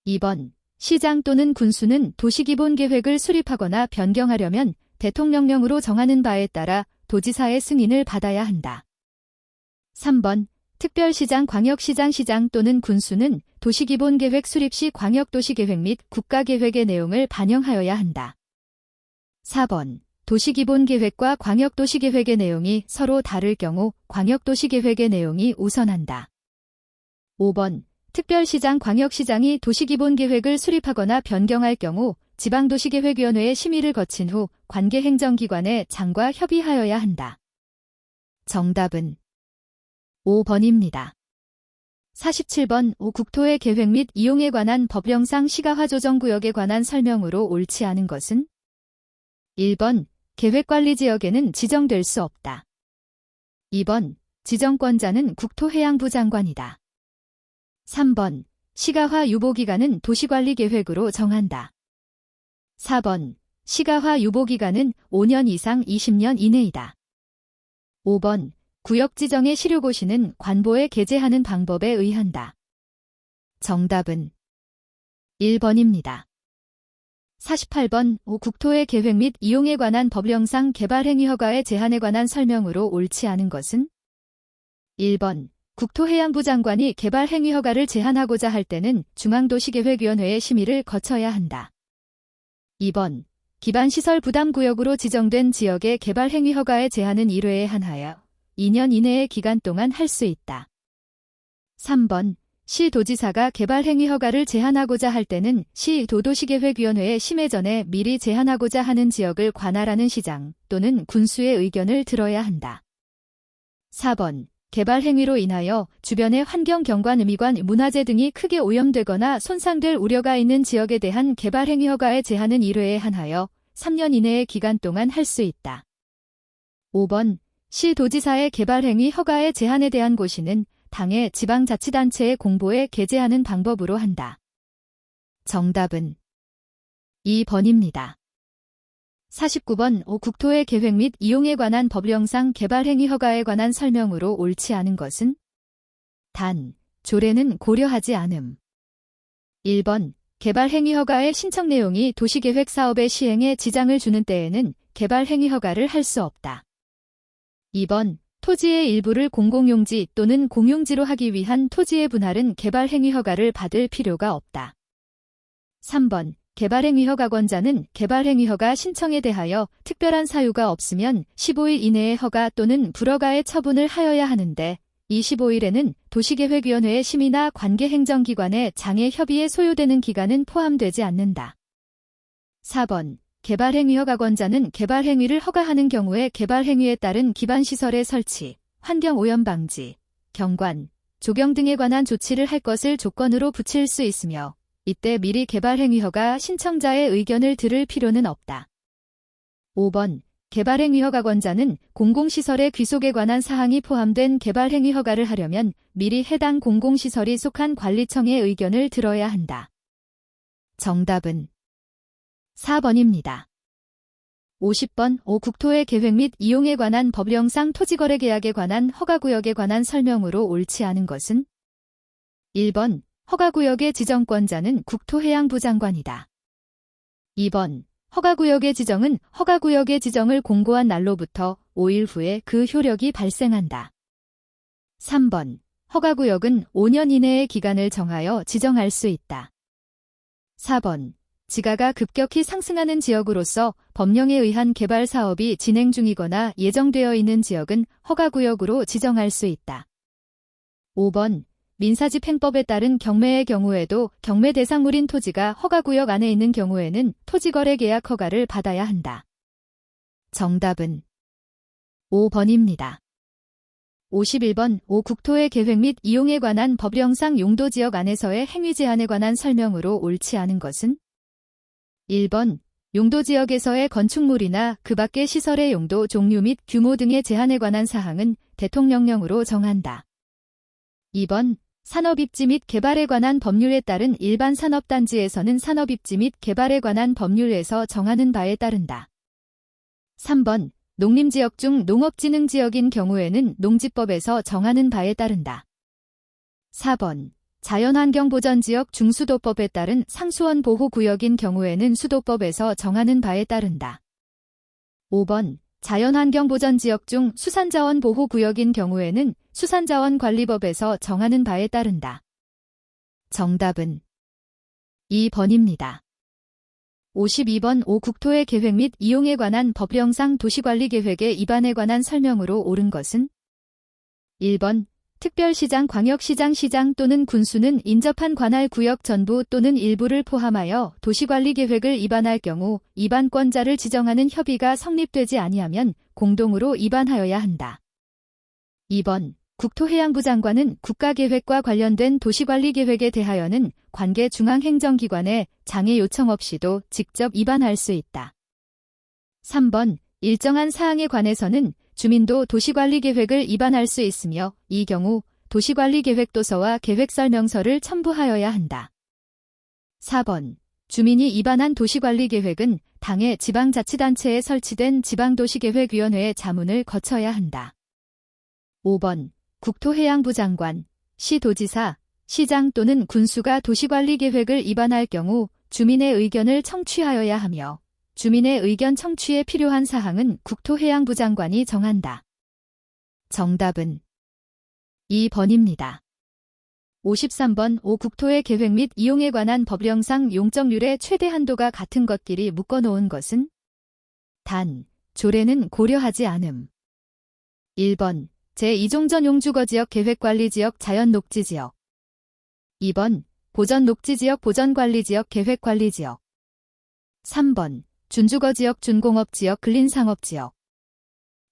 2번 시장 또는 군수는 도시기본계획을 수립하거나 변경하려면 대통령령으로 정하는 바에 따라 도지사의 승인을 받아야 한다. 3번 특별시장, 광역시장, 시장 또는 군수는 도시기본계획 수립 시 광역도시계획 및 국가계획의 내용을 반영하여야 한다. 4번 도시기본계획과 광역도시계획의 내용이 서로 다를 경우 광역도시계획의 내용이 우선한다. 5번 특별시장, 광역시장이 도시기본계획을 수립하거나 변경할 경우 지방도시계획위원회의 심의를 거친 후 관계행정기관의 장과 협의하여야 한다. 정답은 5번입니다. 47번 국토의 계획 및 이용에 관한 법령상 시가화조정구역에 관한 설명으로 옳지 않은 것은? 1번 계획관리지역에는 지정될 수 없다. 2번 지정권자는 국토해양부 장관이다. 3번 시가화 유보기간은 도시관리계획으로 정한다. 4번 시가화 유보기간은 5년 이상 20년 이내이다. 5번 구역 지정의 시료고시는 관보에 게재하는 방법에 의한다. 정답은 1번입니다. 48번 국토의 계획 및 이용에 관한 법령상 개발행위 허가의 제한에 관한 설명으로 옳지 않은 것은? 1번 국토해양부 장관이 개발행위 허가를 제한하고자 할 때는 중앙도시계획위원회의 심의를 거쳐야 한다. 2번 기반시설 부담구역으로 지정된 지역의 개발행위 허가의 제한은 1회에 한하여 2년 이내의 기간 동안 할 수 있다. 3번 시도지사가 개발행위 허가를 제한하고자 할 때는 시도도시계획위원회의 심의 전에 미리 제한하고자 하는 지역을 관할하는 시장 또는 군수의 의견을 들어야 한다. 4번 개발행위로 인하여 주변의 환경, 경관, 의미관, 문화재 등이 크게 오염되거나 손상될 우려가 있는 지역에 대한 개발행위 허가의 제한은 1회에 한하여 3년 이내의 기간 동안 할 수 있다. 5번 시도지사의 개발행위 허가의 제한에 대한 고시는 당의 지방자치단체의 공보에 게재하는 방법으로 한다. 정답은 2번입니다. 49번 국토의 계획 및 이용에 관한 법령상 개발행위 허가에 관한 설명으로 옳지 않은 것은? 단, 조례는 고려하지 않음. 1번 개발행위 허가의 신청 내용이 도시계획 사업의 시행에 지장을 주는 때에는 개발행위 허가를 할 수 없다. 2번 토지의 일부를 공공용지 또는 공용지로 하기 위한 토지의 분할은 개발행위 허가를 받을 필요가 없다. 3번 개발행위 허가권자는 개발행위 허가 신청에 대하여 특별한 사유가 없으면 15일 이내에 허가 또는 불허가의 처분을 하여야 하는데 이 15일에는 도시계획위원회의 심의나 관계행정기관의 장애 협의에 소요되는 기간은 포함되지 않는다. 4번 개발행위 허가권자는 개발행위를 허가하는 경우에 개발행위에 따른 기반시설의 설치, 환경오염 방지, 경관, 조경 등에 관한 조치를 할 것을 조건으로 붙일 수 있으며 이때 미리 개발행위 허가 신청자의 의견을 들을 필요는 없다. 5번 개발행위 허가권자는 공공시설의 귀속에 관한 사항이 포함된 개발행위 허가를 하려면 미리 해당 공공시설이 속한 관리청의 의견을 들어야 한다. 정답은 4번입니다. 50번 국토의 계획 및 이용에 관한 법령상 토지거래계약에 관한 허가구역에 관한 설명으로 옳지 않은 것은? 1번 허가구역의 지정권자는 국토해양부 장관이다. 2번 허가구역의 지정은 허가구역의 지정을 공고한 날로부터 5일 후에 그 효력이 발생한다. 3번 허가구역은 5년 이내의 기간을 정하여 지정할 수 있다. 4번 지가가 급격히 상승하는 지역으로서 법령에 의한 개발 사업이 진행 중이거나 예정되어 있는 지역은 허가구역으로 지정할 수 있다. 5번 민사집행법에 따른 경매의 경우에도 경매 대상물인 토지가 허가구역 안에 있는 경우에는 토지거래계약 허가를 받아야 한다. 정답은 5번입니다. 51번 국토의 계획 및 이용에 관한 법령상 용도지역 안에서의 행위 제한에 관한 설명으로 옳지 않은 것은? 1번 용도지역에서의 건축물이나 그 밖의 시설의 용도, 종류 및 규모 등의 제한에 관한 사항은 대통령령으로 정한다. 2번 산업입지 및 개발에 관한 법률에 따른 일반 산업단지에서는 산업입지 및 개발에 관한 법률에서 정하는 바에 따른다. 3번 농림지역 중 농업진흥지역인 경우에는 농지법에서 정하는 바에 따른다. 4번 자연환경보전지역 중수도법에 따른 상수원 보호구역인 경우에는 수도법에서 정하는 바에 따른다. 5번 자연환경보전지역 중 수산자원 보호구역인 경우에는 수산자원관리법에서 정하는 바에 따른다. 정답은 2번입니다. 52번 5. 국토의 계획 및 이용에 관한 법령상 도시관리계획의 입안에 관한 설명으로 옳은 것은 1번 특별시장, 광역시장, 시장 또는 군수는 인접한 관할 구역 전부 또는 일부를 포함하여 도시관리계획을 입안할 경우 입안권자를 지정하는 협의가 성립되지 아니하면 공동으로 입안하여야 한다. 2번 국토해양부 장관은 국가계획과 관련된 도시관리계획에 대하여는 관계 중앙행정기관에 장애 요청 없이도 직접 입안할 수 있다. 3번 일정한 사항에 관해서는 주민도 도시관리계획을 입안할 수 있으며 이 경우 도시관리계획도서와 계획설명서를 첨부하여야 한다. 4번 주민이 입안한 도시관리계획은 당의 지방자치단체에 설치된 지방도시계획위원회의 자문을 거쳐야 한다. 5번 국토해양부 장관, 시도지사, 시장 또는 군수가 도시관리계획을 입안할 경우 주민의 의견을 청취하여야 하며 주민의 의견 청취에 필요한 사항은 국토해양부 장관이 정한다. 정답은 2번입니다. 53번 5. 국토의 계획 및 이용에 관한 법령상 용적률의 최대 한도가 같은 것끼리 묶어놓은 것은 단, 조례는 고려하지 않음. 1번 제2종전 용주거지역 계획관리지역 자연녹지지역 2번 보전녹지지역 보전관리지역 계획관리지역 3번 준주거지역 준공업지역 근린상업지역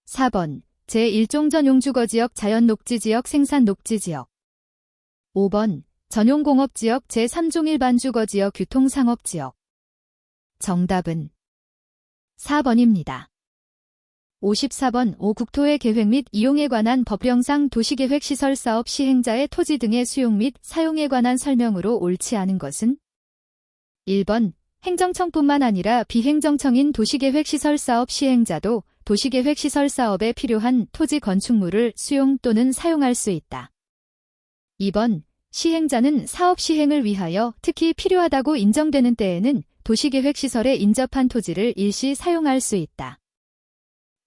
4번 제1종전 용주거지역 자연녹지지역 생산녹지지역 5번 전용공업지역 제3종 일반주거지역 교통상업지역 정답은 4번입니다. 54번 5. 국토의 계획 및 이용에 관한 법령상 도시계획시설사업 시행자의 토지 등의 수용 및 사용에 관한 설명으로 옳지 않은 것은 1번 행정청뿐만 아니라 비행정청인 도시계획시설사업 시행자도 도시계획시설사업에 필요한 토지 건축물을 수용 또는 사용할 수 있다. 2번 시행자는 사업 시행을 위하여 특히 필요하다고 인정되는 때에는 도시계획시설에 인접한 토지를 일시 사용할 수 있다.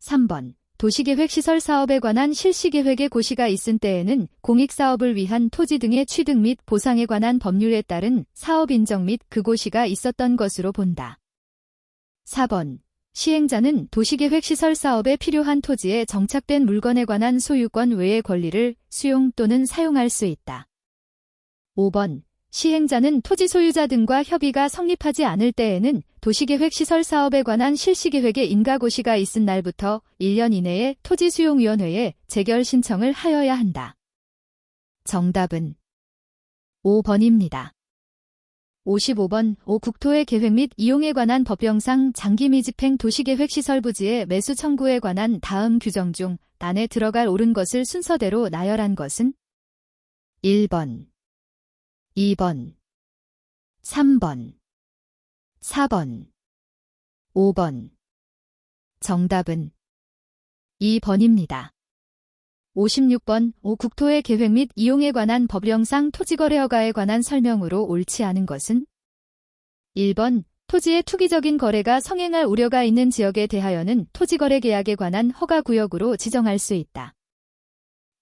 3번 도시계획시설 사업에 관한 실시계획의 고시가 있은 때에는 공익사업을 위한 토지 등의 취득 및 보상에 관한 법률에 따른 사업 인정 및 그 고시가 있었던 것으로 본다. 4번 시행자는 도시계획시설 사업에 필요한 토지에 정착된 물건에 관한 소유권 외의 권리를 수용 또는 사용할 수 있다. 5번 시행자는 토지 소유자 등과 협의가 성립하지 않을 때에는 도시계획시설 사업에 관한 실시계획의 인가고시가 있은 날부터 1년 이내에 토지수용위원회에 재결 신청을 하여야 한다. 정답은 5번입니다. 55번 5. 국토의 계획 및 이용에 관한 법령상 장기미집행 도시계획시설 부지의 매수 청구에 관한 다음 규정 중 안에 들어갈 옳은 것을 순서대로 나열한 것은 1번 2번, 3번, 4번, 5번. 정답은 2번입니다. 56번 5. 국토의 계획 및 이용에 관한 법령상 토지거래허가에 관한 설명으로 옳지 않은 것은 1번 토지의 투기적인 거래가 성행할 우려가 있는 지역에 대하여는 토지거래계약에 관한 허가구역으로 지정할 수 있다.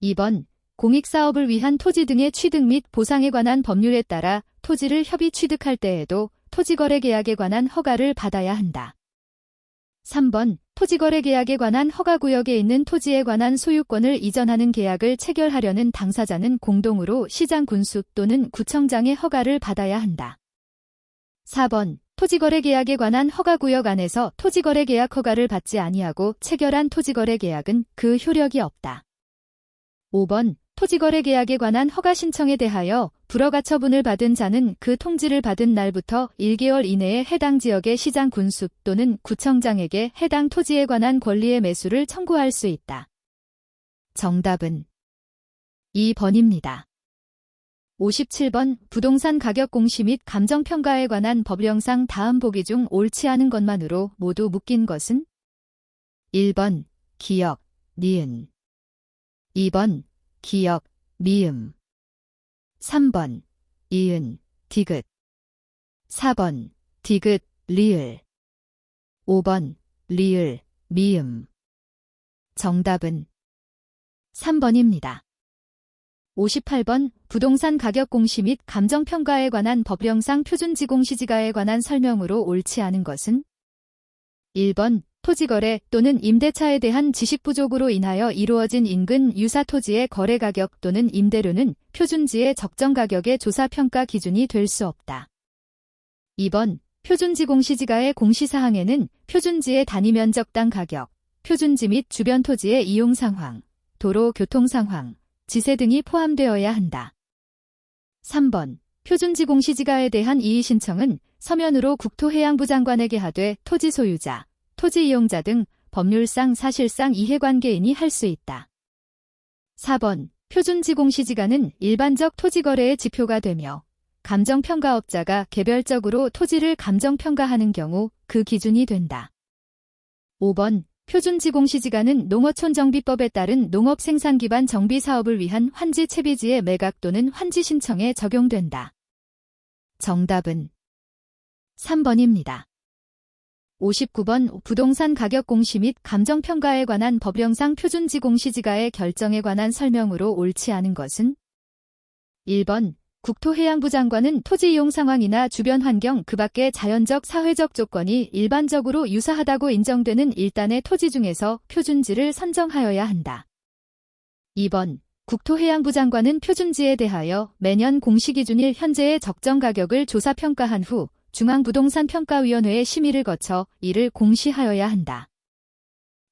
2번 공익사업을 위한 토지 등의 취득 및 보상에 관한 법률에 따라 토지를 협의 취득할 때에도 토지거래계약에 관한 허가를 받아야 한다. 3번 토지거래계약에 관한 허가구역에 있는 토지에 관한 소유권을 이전하는 계약을 체결하려는 당사자는 공동으로 시장 군수 또는 구청장의 허가를 받아야 한다. 4번 토지거래계약에 관한 허가구역 안에서 토지거래계약 허가를 받지 아니하고 체결한 토지거래계약은 그 효력이 없다. 5번 토지거래계약에 관한 허가 신청에 대하여 불허가처분을 받은 자는 그 통지를 받은 날부터 1개월 이내에 해당 지역의 시장 군수 또는 구청장에게 해당 토지에 관한 권리의 매수를 청구할 수 있다. 정답은 2번입니다. 57번 부동산 가격 공시 및 감정평가에 관한 법령상 다음 보기 중 옳지 않은 것만으로 모두 묶인 것은 1번 기역, 니은 2번 기역, 미음 3번 이은, 디귿. 4번, 디귿, 리을. 5번, 리을, 미음. 정답은 3번입니다. 58번 부동산 가격 공시 및 감정평가에 관한 법령상 표준지공시지가에 관한 설명으로 옳지 않은 것은 1번 토지거래 또는 임대차에 대한 지식 부족으로 인하여 이루어진 인근 유사 토지의 거래 가격 또는 임대료는 표준지의 적정 가격의 조사평가 기준이 될 수 없다. 2번 표준지공시지가의 공시사항에는 표준지의 단위면적당 가격, 표준지 및 주변 토지의 이용 상황, 도로 교통 상황, 지세 등이 포함되어야 한다. 3번 표준지공시지가에 대한 이의신청은 서면으로 국토해양부 장관에게 하되 토지 소유자, 토지 이용자 등 법률상 사실상 이해관계인이 할 수 있다. 4번 표준지공시지가는 일반적 토지거래의 지표가 되며 감정평가업자가 개별적으로 토지를 감정평가하는 경우 그 기준이 된다. 5번 표준지공시지가는 농어촌정비법에 따른 농업생산기반 정비사업을 위한 환지 채비지의 매각 또는 환지 신청에 적용된다. 정답은 3번입니다. 59번 부동산 가격 공시 및 감정평가에 관한 법령상 표준지공시지가의 결정에 관한 설명으로 옳지 않은 것은 1번 국토해양부 장관은 토지 이용 상황이나 주변 환경 그 밖의 자연적 사회적 조건이 일반적으로 유사하다고 인정되는 일단의 토지 중에서 표준지를 선정하여야 한다. 2번 국토해양부 장관은 표준지에 대하여 매년 공시기준일 현재의 적정 가격을 조사평가한 후 중앙부동산평가위원회의 심의를 거쳐 이를 공시하여야 한다.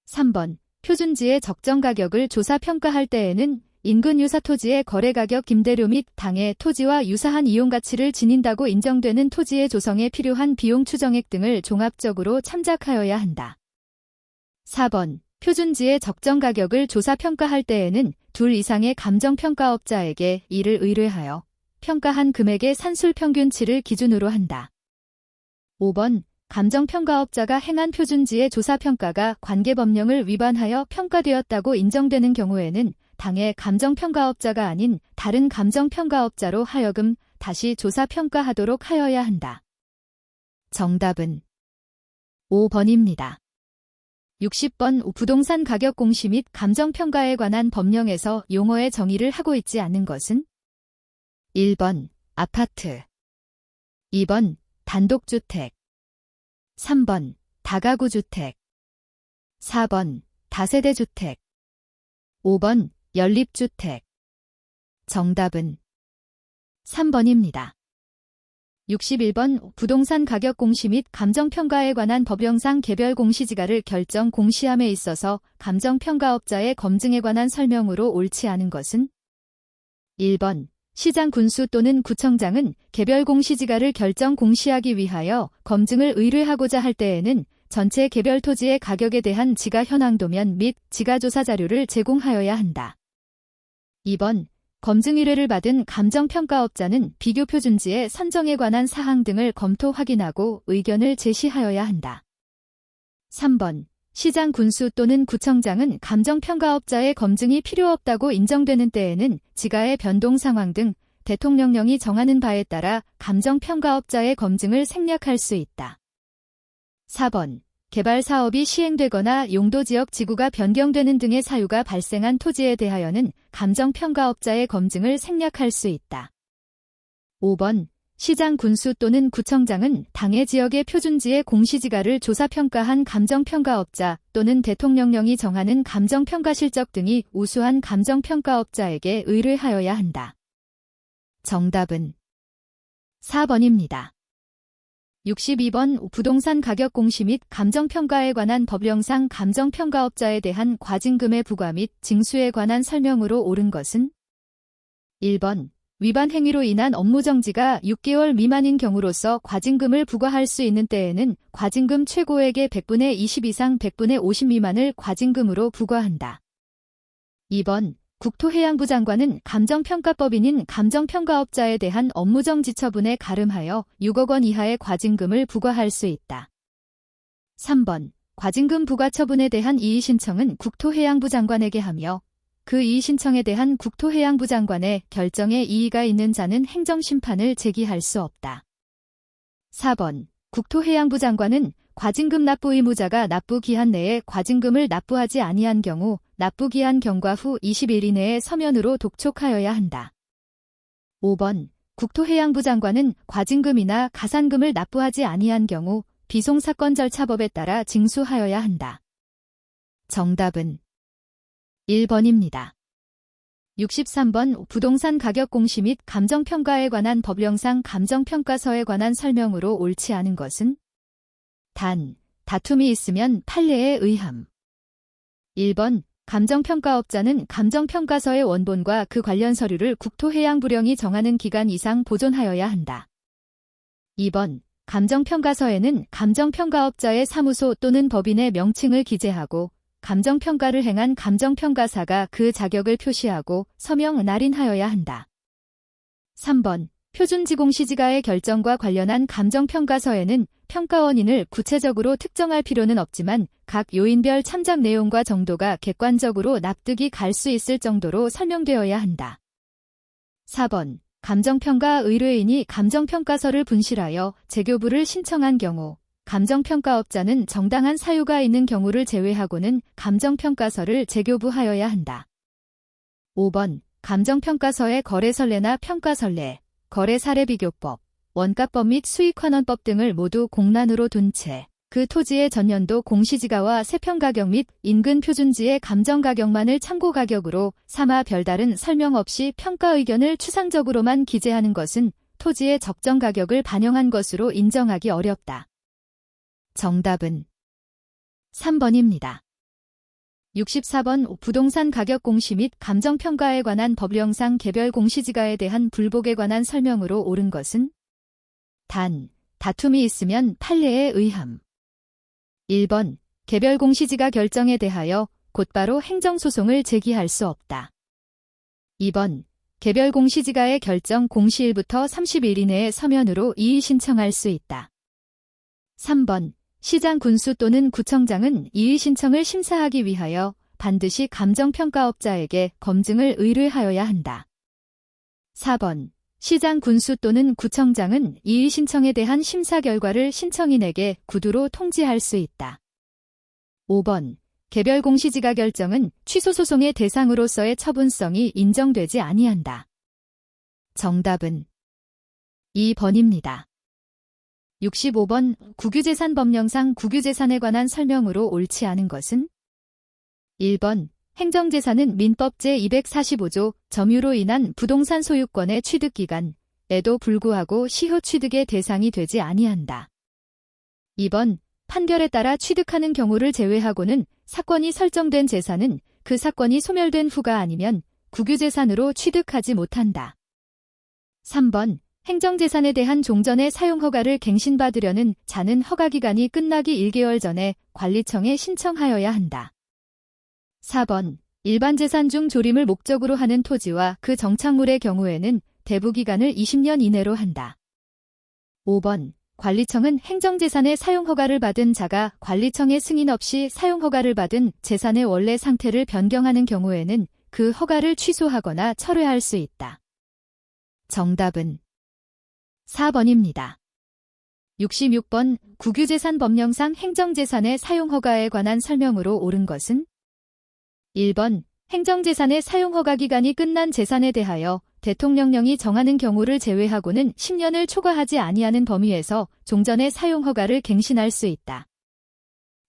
3번 표준지의 적정 가격을 조사평가할 때에는 인근 유사 토지의 거래가격 임대료 및 당해 토지와 유사한 이용가치를 지닌다고 인정되는 토지의 조성에 필요한 비용 추정액 등을 종합적으로 참작하여야 한다. 4번 표준지의 적정 가격을 조사평가할 때에는 둘 이상의 감정평가업자에게 이를 의뢰하여 평가한 금액의 산술평균치를 기준으로 한다. 5번 감정평가업자가 행한 표준지의 조사평가가 관계법령을 위반하여 평가되었다고 인정되는 경우에는 당해 감정평가업자가 아닌 다른 감정평가업자로 하여금 다시 조사평가하도록 하여야 한다. 정답은 5번입니다. 60번 부동산 가격 공시 및 감정평가에 관한 법령에서 용어의 정의를 하고 있지 않은 것은 1번 아파트, 2번 단독주택, 3번 다가구주택, 4번 다세대주택, 5번 연립주택. 정답은 3번입니다. 61번 부동산 가격 공시 및 감정평가에 관한 법령상 개별 공시지가를 결정 공시함에 있어서 감정평가업자의 검증에 관한 설명으로 옳지 않은 것은 1번 시장 군수 또는 구청장은 개별 공시지가를 결정 공시하기 위하여 검증을 의뢰하고자 할 때에는 전체 개별 토지의 가격에 대한 지가 현황도면 및 지가조사 자료를 제공하여야 한다. 2번 검증 의뢰를 받은 감정평가업자는 비교표준지의 선정에 관한 사항 등을 검토 확인하고 의견을 제시하여야 한다. 3번 시장 군수 또는 구청장은 감정평가업자의 검증이 필요 없다고 인정되는 때에는 지가의 변동 상황 등 대통령령이 정하는 바에 따라 감정평가업자의 검증을 생략할 수 있다. 4번 개발사업이 시행되거나 용도지역 지구가 변경되는 등의 사유가 발생한 토지에 대하여는 감정평가업자의 검증을 생략할 수 있다. 5번 시장 군수 또는 구청장은 당해 지역의 표준지의 공시지가를 조사평가한 감정평가업자 또는 대통령령이 정하는 감정평가실적 등이 우수한 감정평가업자에게 의뢰하여야 한다. 정답은 4번입니다. 62번 부동산 가격 공시 및 감정평가에 관한 법령상 감정평가업자에 대한 과징금의 부과 및 징수에 관한 설명으로 옳은 것은 1번 위반 행위로 인한 업무정지가 6개월 미만인 경우로서 과징금을 부과할 수 있는 때에는 과징금 최고액의 100분의 20 이상 100분의 50 미만을 과징금으로 부과한다. 2번 국토해양부 장관은 감정평가법인인 감정평가업자에 대한 업무정지 처분에 가름하여 6억 원 이하의 과징금을 부과할 수 있다. 3번 과징금 부과 처분에 대한 이의신청은 국토해양부 장관에게 하며 그 이의 신청에 대한 국토해양부 장관의 결정에 이의가 있는 자는 행정심판을 제기할 수 없다. 4번. 국토해양부 장관은 과징금 납부 의무자가 납부 기한 내에 과징금을 납부하지 아니한 경우 납부 기한 경과 후 20일 이내에 서면으로 독촉하여야 한다. 5번. 국토해양부 장관은 과징금이나 가산금을 납부하지 아니한 경우 비송사건 절차법에 따라 징수하여야 한다. 정답은 1번입니다. 63번 부동산 가격 공시 및 감정평가에 관한 법령상 감정평가서에 관한 설명으로 옳지 않은 것은 단, 다툼이 있으면 판례에 의함. 1번 감정평가업자는 감정평가서의 원본과 그 관련 서류를 국토해양부령이 정하는 기간 이상 보존하여야 한다. 2번 감정평가서에는 감정평가업자의 사무소 또는 법인의 명칭을 기재하고 감정평가를 행한 감정평가사가 그 자격을 표시하고 서명 날인하여야 한다. 3번 표준지공시지가의 결정과 관련한 감정평가서에는 평가원인을 구체적으로 특정할 필요는 없지만 각 요인별 참작 내용과 정도가 객관적으로 납득이 갈 수 있을 정도로 설명되어야 한다. 4번 감정평가 의뢰인이 감정평가서를 분실하여 재교부를 신청한 경우 감정평가업자는 정당한 사유가 있는 경우를 제외하고는 감정평가서를 재교부하여야 한다. 5번 감정평가서의 거래선례나 평가선례, 거래사례비교법, 원가법 및 수익환원법 등을 모두 공란으로 둔 채 그 토지의 전년도 공시지가와 세평가격 및 인근 표준지의 감정가격만을 참고가격으로 삼아 별다른 설명 없이 평가 의견을 추상적으로만 기재하는 것은 토지의 적정 가격을 반영한 것으로 인정하기 어렵다. 정답은 3번입니다. 64번 부동산 가격 공시 및 감정평가에 관한 법령상 개별 공시지가에 대한 불복에 관한 설명으로 옳은 것은 단, 다툼이 있으면 판례에 의함. 1번 개별 공시지가 결정에 대하여 곧바로 행정소송을 제기할 수 없다. 2번 개별 공시지가의 결정 공시일부터 30일 이내에 서면으로 이의 신청할 수 있다. 3번 시장 군수 또는 구청장은 이의 신청을 심사하기 위하여 반드시 감정평가업자에게 검증을 의뢰하여야 한다. 4번 시장 군수 또는 구청장은 이의 신청에 대한 심사 결과를 신청인에게 구두로 통지할 수 있다. 5번 개별 공시지가 결정은 취소 소송의 대상으로서의 처분성이 인정되지 아니한다. 정답은 2번입니다. 65번 국유재산 법령상 국유재산에 관한 설명으로 옳지 않은 것은 1번 행정재산은 민법 제245조 점유로 인한 부동산 소유권의 취득기간에도 불구하고 시효 취득의 대상이 되지 아니한다. 2번 판결에 따라 취득하는 경우를 제외하고는 사건이 설정된 재산은 그 사건이 소멸된 후가 아니면 국유재산으로 취득하지 못한다. 3번 행정재산에 대한 종전의 사용허가를 갱신받으려는 자는 허가기간이 끝나기 1개월 전에 관리청에 신청하여야 한다. 4번 일반 재산 중 조림을 목적으로 하는 토지와 그 정착물의 경우에는 대부기간을 20년 이내로 한다. 5번 관리청은 행정재산의 사용허가를 받은 자가 관리청의 승인 없이 사용허가를 받은 재산의 원래 상태를 변경하는 경우에는 그 허가를 취소하거나 철회할 수 있다. 정답은 4번입니다. 66번 국유재산 법령상 행정재산의 사용허가에 관한 설명으로 옳은 것은 1번 행정재산의 사용허가 기간이 끝난 재산에 대하여 대통령령이 정하는 경우를 제외하고는 10년을 초과하지 아니하는 범위에서 종전의 사용허가를 갱신할 수 있다.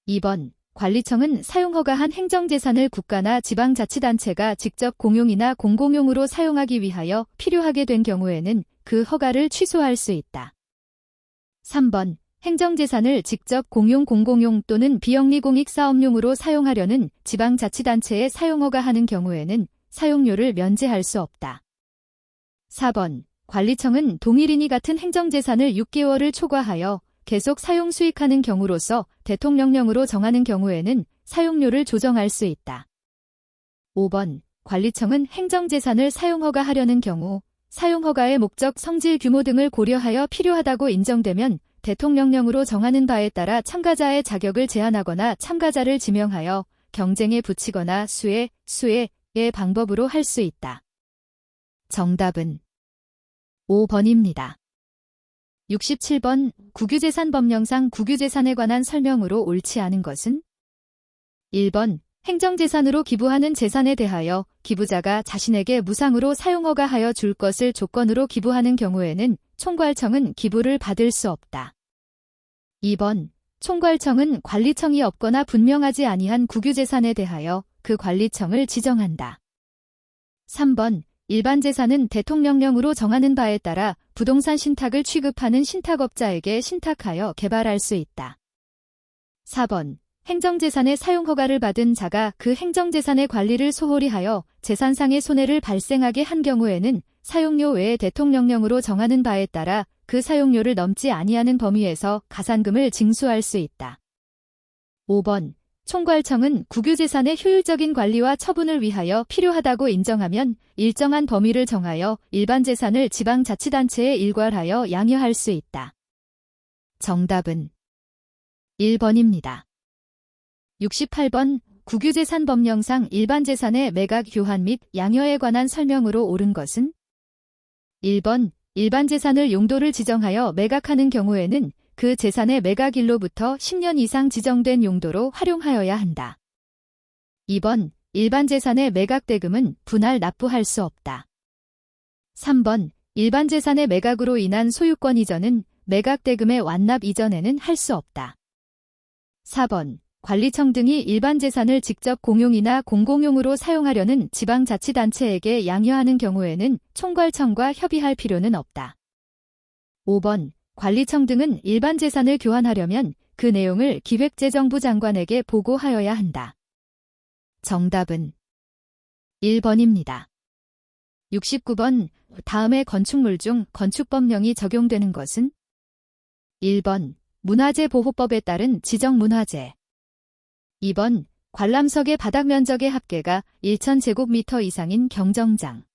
2번 관리청은 사용허가한 행정재산을 국가나 지방자치단체가 직접 공용이나 공공용으로 사용하기 위하여 필요하게 된 경우에는 그 허가를 취소할 수 있다. 3번 행정재산을 직접 공용 공공용 또는 비영리 공익사업용으로 사용하려는 지방자치단체에 사용허가하는 경우에는 사용료를 면제할 수 없다. 4번 관리청은 동일인이 같은 행정재산을 6개월을 초과하여 계속 사용 수익하는 경우로서 대통령령으로 정하는 경우에는 사용료를 조정할 수 있다. 5번 관리청은 행정재산을 사용허가하려는 경우 사용허가의 목적, 성질, 규모 등을 고려하여 필요하다고 인정되면 대통령령으로 정하는 바에 따라 참가자의 자격을 제한하거나 참가자를 지명하여 경쟁에 붙이거나 수혜, 의 방법으로 할 수 있다. 정답은 5번입니다. 67번 국유재산 법령상 국유재산에 관한 설명으로 옳지 않은 것은? 1번 행정재산으로 기부하는 재산에 대하여 기부자가 자신에게 무상으로 사용허가하여 줄 것을 조건으로 기부하는 경우에는 총괄청은 기부를 받을 수 없다. 2번 총괄청은 관리청이 없거나 분명하지 아니한 국유재산에 대하여 그 관리청을 지정한다. 3번 일반 재산은 대통령령으로 정하는 바에 따라 부동산 신탁을 취급하는 신탁업자에게 신탁하여 개발할 수 있다. 4번 행정재산의 사용허가를 받은 자가 그 행정재산의 관리를 소홀히 하여 재산상의 손해를 발생하게 한 경우에는 사용료 외에 대통령령으로 정하는 바에 따라 그 사용료를 넘지 아니하는 범위에서 가산금을 징수할 수 있다. 5번 총괄청은 국유재산의 효율적인 관리와 처분을 위하여 필요하다고 인정하면 일정한 범위를 정하여 일반 재산을 지방자치단체에 일괄하여 양여할 수 있다. 정답은 1번입니다. 68번 국유재산 법령상 일반 재산의 매각 교환 및 양여에 관한 설명으로 옳은 것은? 1번 일반 재산을 용도를 지정하여 매각하는 경우에는 그 재산의 매각일로부터 10년 이상 지정된 용도로 활용하여야 한다. 2번 일반 재산의 매각대금은 분할 납부할 수 없다. 3번 일반 재산의 매각으로 인한 소유권 이전은 매각대금의 완납 이전에는 할 수 없다. 4번 관리청 등이 일반 재산을 직접 공용이나 공공용으로 사용하려는 지방자치단체에게 양여하는 경우에는 총괄청과 협의할 필요는 없다. 5번 관리청 등은 일반 재산을 교환하려면 그 내용을 기획재정부 장관에게 보고하여야 한다. 정답은 1번입니다. 69번 다음의 건축물 중 건축법령이 적용되는 것은? 1번 문화재보호법에 따른 지정문화재. 2번 관람석의 바닥 면적의 합계가 1000제곱미터 이상인 경정장.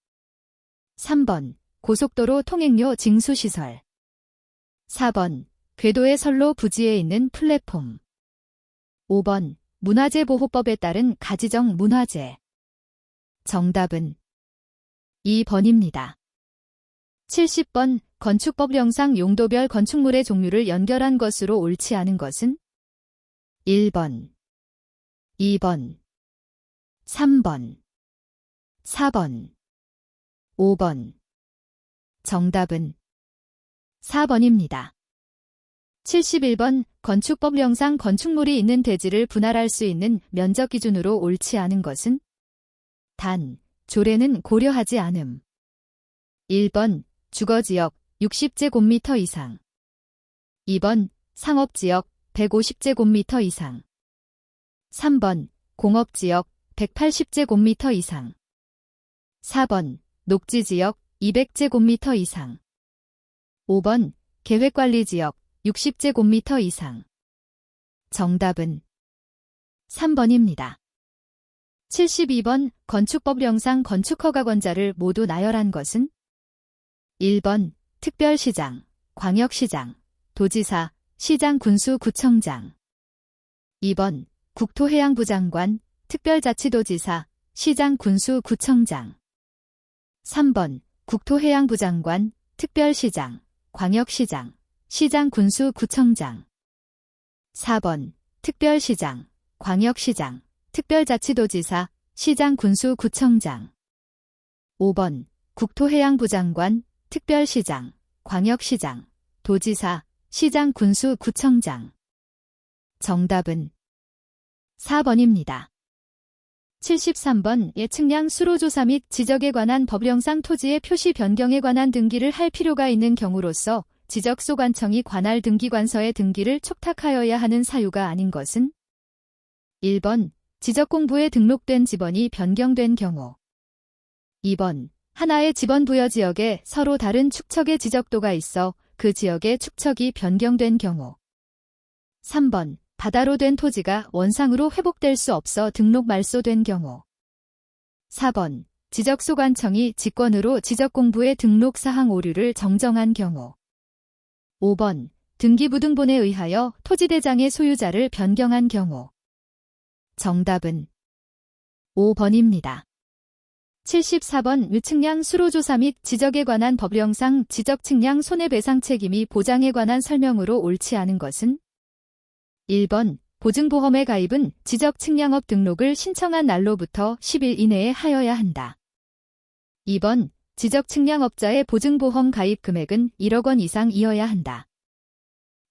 3번 고속도로 통행료 징수시설. 4번 궤도의 선로 부지에 있는 플랫폼. 5번 문화재보호법에 따른 가지정 문화재. 정답은 2번입니다. 70번 건축법령상 용도별 건축물의 종류를 연결한 것으로 옳지 않은 것은? 1번 2번 3번 4번 5번. 정답은 4번입니다. 71번 건축법령상 건축물이 있는 대지를 분할할 수 있는 면적 기준으로 옳지 않은 것은? 단, 조례는 고려하지 않음. 1번 주거지역 60제곱미터 이상. 2번 상업지역 150제곱미터 이상. 3번 공업지역 180제곱미터 이상. 4번 녹지지역 200제곱미터 이상. 5번 계획관리지역 60제곱미터 이상. 정답은 3번입니다. 72번 건축법령상 건축허가권자를 모두 나열한 것은? 1번 특별시장, 광역시장, 도지사, 시장 군수구청장. 2번 국토해양부 장관, 특별자치도지사, 시장 군수구청장. 3번 국토해양부 장관, 특별시장, 광역시장, 시장 군수구청장. 4번 특별시장, 광역시장, 특별자치도지사, 시장 군수구청장. 5번 국토해양부 장관, 특별시장, 광역시장, 도지사, 시장 군수구청장. 정답은 4번입니다. 73번 예측량 수로조사 및 지적에 관한 법령상 토지의 표시 변경에 관한 등기를 할 필요가 있는 경우로서 지적소관청이 관할 등기관서의 등기를 촉탁하여야 하는 사유가 아닌 것은? 1번 지적공부에 등록된 지번이 변경된 경우. 2번 하나의 지번 부여 지역에 서로 다른 축척의 지적도가 있어 그 지역의 축척이 변경된 경우. 3번 바다로 된 토지가 원상으로 회복될 수 없어 등록 말소된 경우. 4번 지적소관청이 직권으로 지적공부의 등록사항 오류를 정정한 경우. 5번 등기부등본에 의하여 토지대장의 소유자를 변경한 경우. 정답은 5번입니다. 74번 유측량 수로조사 및 지적에 관한 법령상 지적측량 손해배상 책임이 보장에 관한 설명으로 옳지 않은 것은 1번 보증보험의 가입은 지적측량업 등록을 신청한 날로부터 10일 이내에 하여야 한다. 2번 지적측량업자의 보증보험 가입 금액은 1억 원 이상이어야 한다.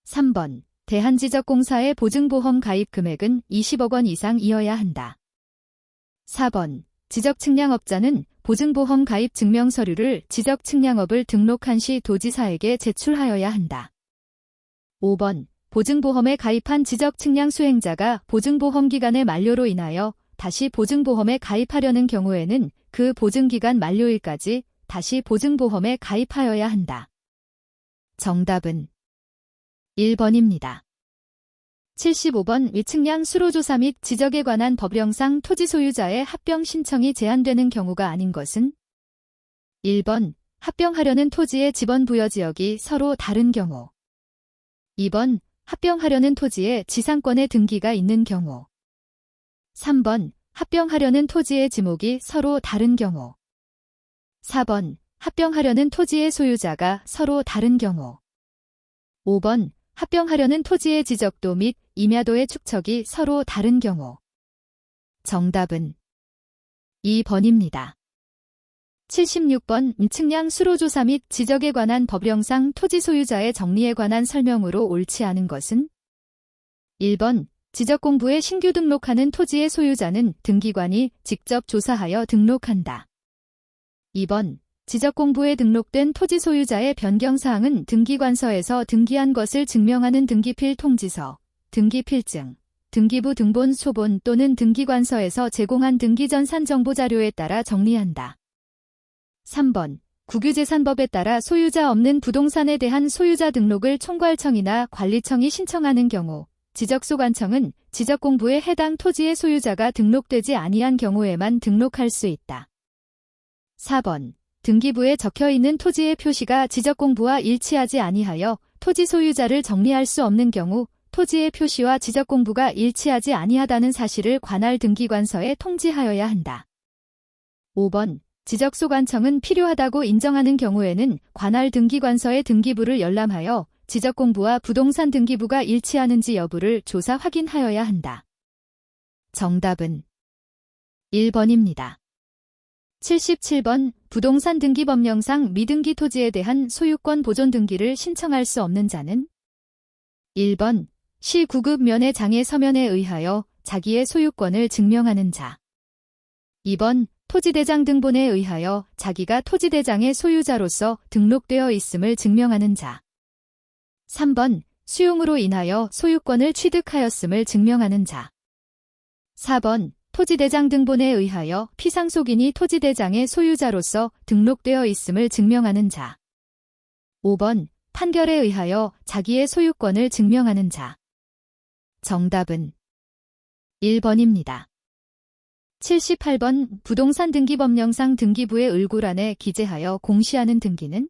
3번 대한지적공사의 보증보험 가입 금액은 20억 원 이상이어야 한다. 4번 지적측량업자는 보증보험 가입 증명서류를 지적측량업을 등록한 시 도지사에게 제출하여야 한다. 5번 보증보험에 가입한 지적측량 수행자가 보증보험기간의 만료로 인하여 다시 보증보험에 가입하려는 경우에는 그 보증기간 만료일까지 다시 보증보험에 가입하여야 한다. 정답은 1번입니다. 75번 위측량 수로조사 및 지적에 관한 법령상 토지 소유자의 합병 신청이 제한되는 경우가 아닌 것은 1번 합병하려는 토지의 지번 부여 지역이 서로 다른 경우 2번 합병하려는 토지의 지상권의 등기가 있는 경우 3번 합병하려는 토지의 지목이 서로 다른 경우 4번 합병하려는 토지의 소유자가 서로 다른 경우 5번 합병하려는 토지의 지적도 및 임야도의 축척이 서로 다른 경우 정답은 2번입니다. 76번 측량 수로조사 및 지적에 관한 법령상 토지 소유자의 정리에 관한 설명으로 옳지 않은 것은 1번 지적공부에 신규 등록하는 토지의 소유자는 등기관이 직접 조사하여 등록한다. 2번 지적공부에 등록된 토지 소유자의 변경사항은 등기관서에서 등기한 것을 증명하는 등기필 통지서, 등기필증, 등기부 등본 소본 또는 등기관서에서 제공한 등기전 산정보자료에 따라 정리한다. 3번 국유재산법에 따라 소유자 없는 부동산에 대한 소유자 등록을 총괄청이나 관리청이 신청하는 경우 지적소관청은 지적공부에 해당 토지의 소유자가 등록되지 아니한 경우에만 등록할 수 있다. 4번 등기부에 적혀있는 토지의 표시가 지적공부와 일치하지 아니하여 토지 소유자를 정리할 수 없는 경우 토지의 표시와 지적공부가 일치하지 아니하다는 사실을 관할 등기관서에 통지하여야 한다. 5번 지적소관청은 필요하다고 인정하는 경우에는 관할 등기관서의 등기부를 열람하여 지적공부와 부동산 등기부가 일치하는지 여부를 조사 확인하여야 한다. 정답은 1번입니다. 77번 부동산 등기법령상 미등기 토지에 대한 소유권 보존 등기를 신청할 수 없는 자는 1번 시 9급 면의 장애 서면에 의하여 자기의 소유권을 증명하는 자 2번 토지대장 등본에 의하여 자기가 토지대장의 소유자로서 등록되어 있음을 증명하는 자 3번 수용으로 인하여 소유권을 취득하였음을 증명하는 자 4번 토지대장 등본에 의하여 피상속인이 토지대장의 소유자로서 등록되어 있음을 증명하는 자 5번 판결에 의하여 자기의 소유권을 증명하는 자 정답은 1번입니다. 78번 부동산 등기법령상 등기부의 을구란에 기재하여 공시하는 등기는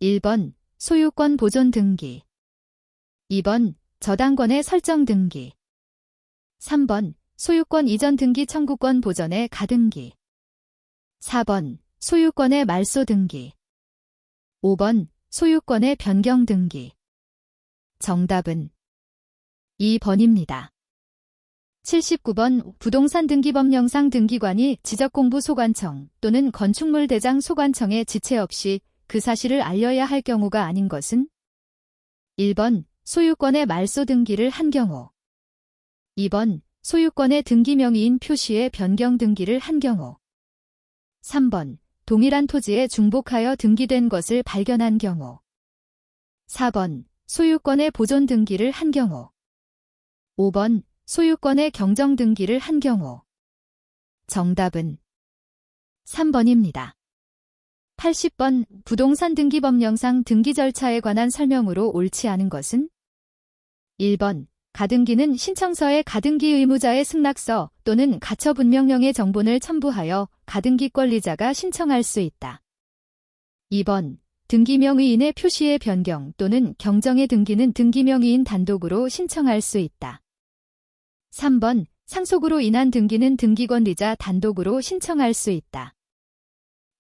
1번 소유권 보존 등기 2번 저당권의 설정 등기 3번 소유권 이전 등기 청구권 보전의 가등기 4번 소유권의 말소 등기 5번 소유권의 변경 등기 정답은 2번입니다. 79번 부동산 등기법령상 등기관이 지적공부 소관청 또는 건축물 대장 소관청에 지체 없이 그 사실을 알려야 할 경우가 아닌 것은 1번 소유권의 말소 등기를 한 경우 2번 소유권의 등기 명의인 표시의 변경 등기를 한 경우 3번 동일한 토지에 중복하여 등기된 것을 발견한 경우 4번 소유권의 보존 등기를 한 경우 5번 소유권의 경정 등기를 한 경우 정답은 3번입니다. 80번 부동산 등기법령상 등기 절차에 관한 설명으로 옳지 않은 것은 1번 가등기는 신청서에 가등기 의무자의 승낙서 또는 가처분명령의 정본을 첨부하여 가등기 권리자가 신청할 수 있다. 2번 등기명의인의 표시의 변경 또는 경정의 등기는 등기명의인 단독으로 신청할 수 있다. 3번 상속으로 인한 등기는 등기권리자 단독으로 신청할 수 있다.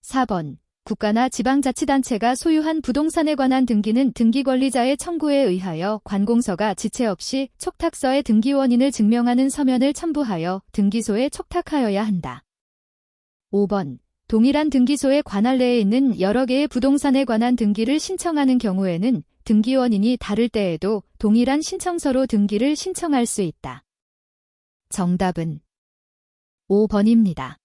4번. 국가나 지방자치단체가 소유한 부동산에 관한 등기는 등기권리자의 청구에 의하여 관공서가 지체 없이 촉탁서의 등기 원인을 증명하는 서면을 첨부하여 등기소에 촉탁하여야 한다. 5번. 동일한 등기소의 관할 내에 있는 여러 개의 부동산에 관한 등기를 신청하는 경우에는 등기 원인이 다를 때에도 동일한 신청서로 등기를 신청할 수 있다. 정답은 5번입니다.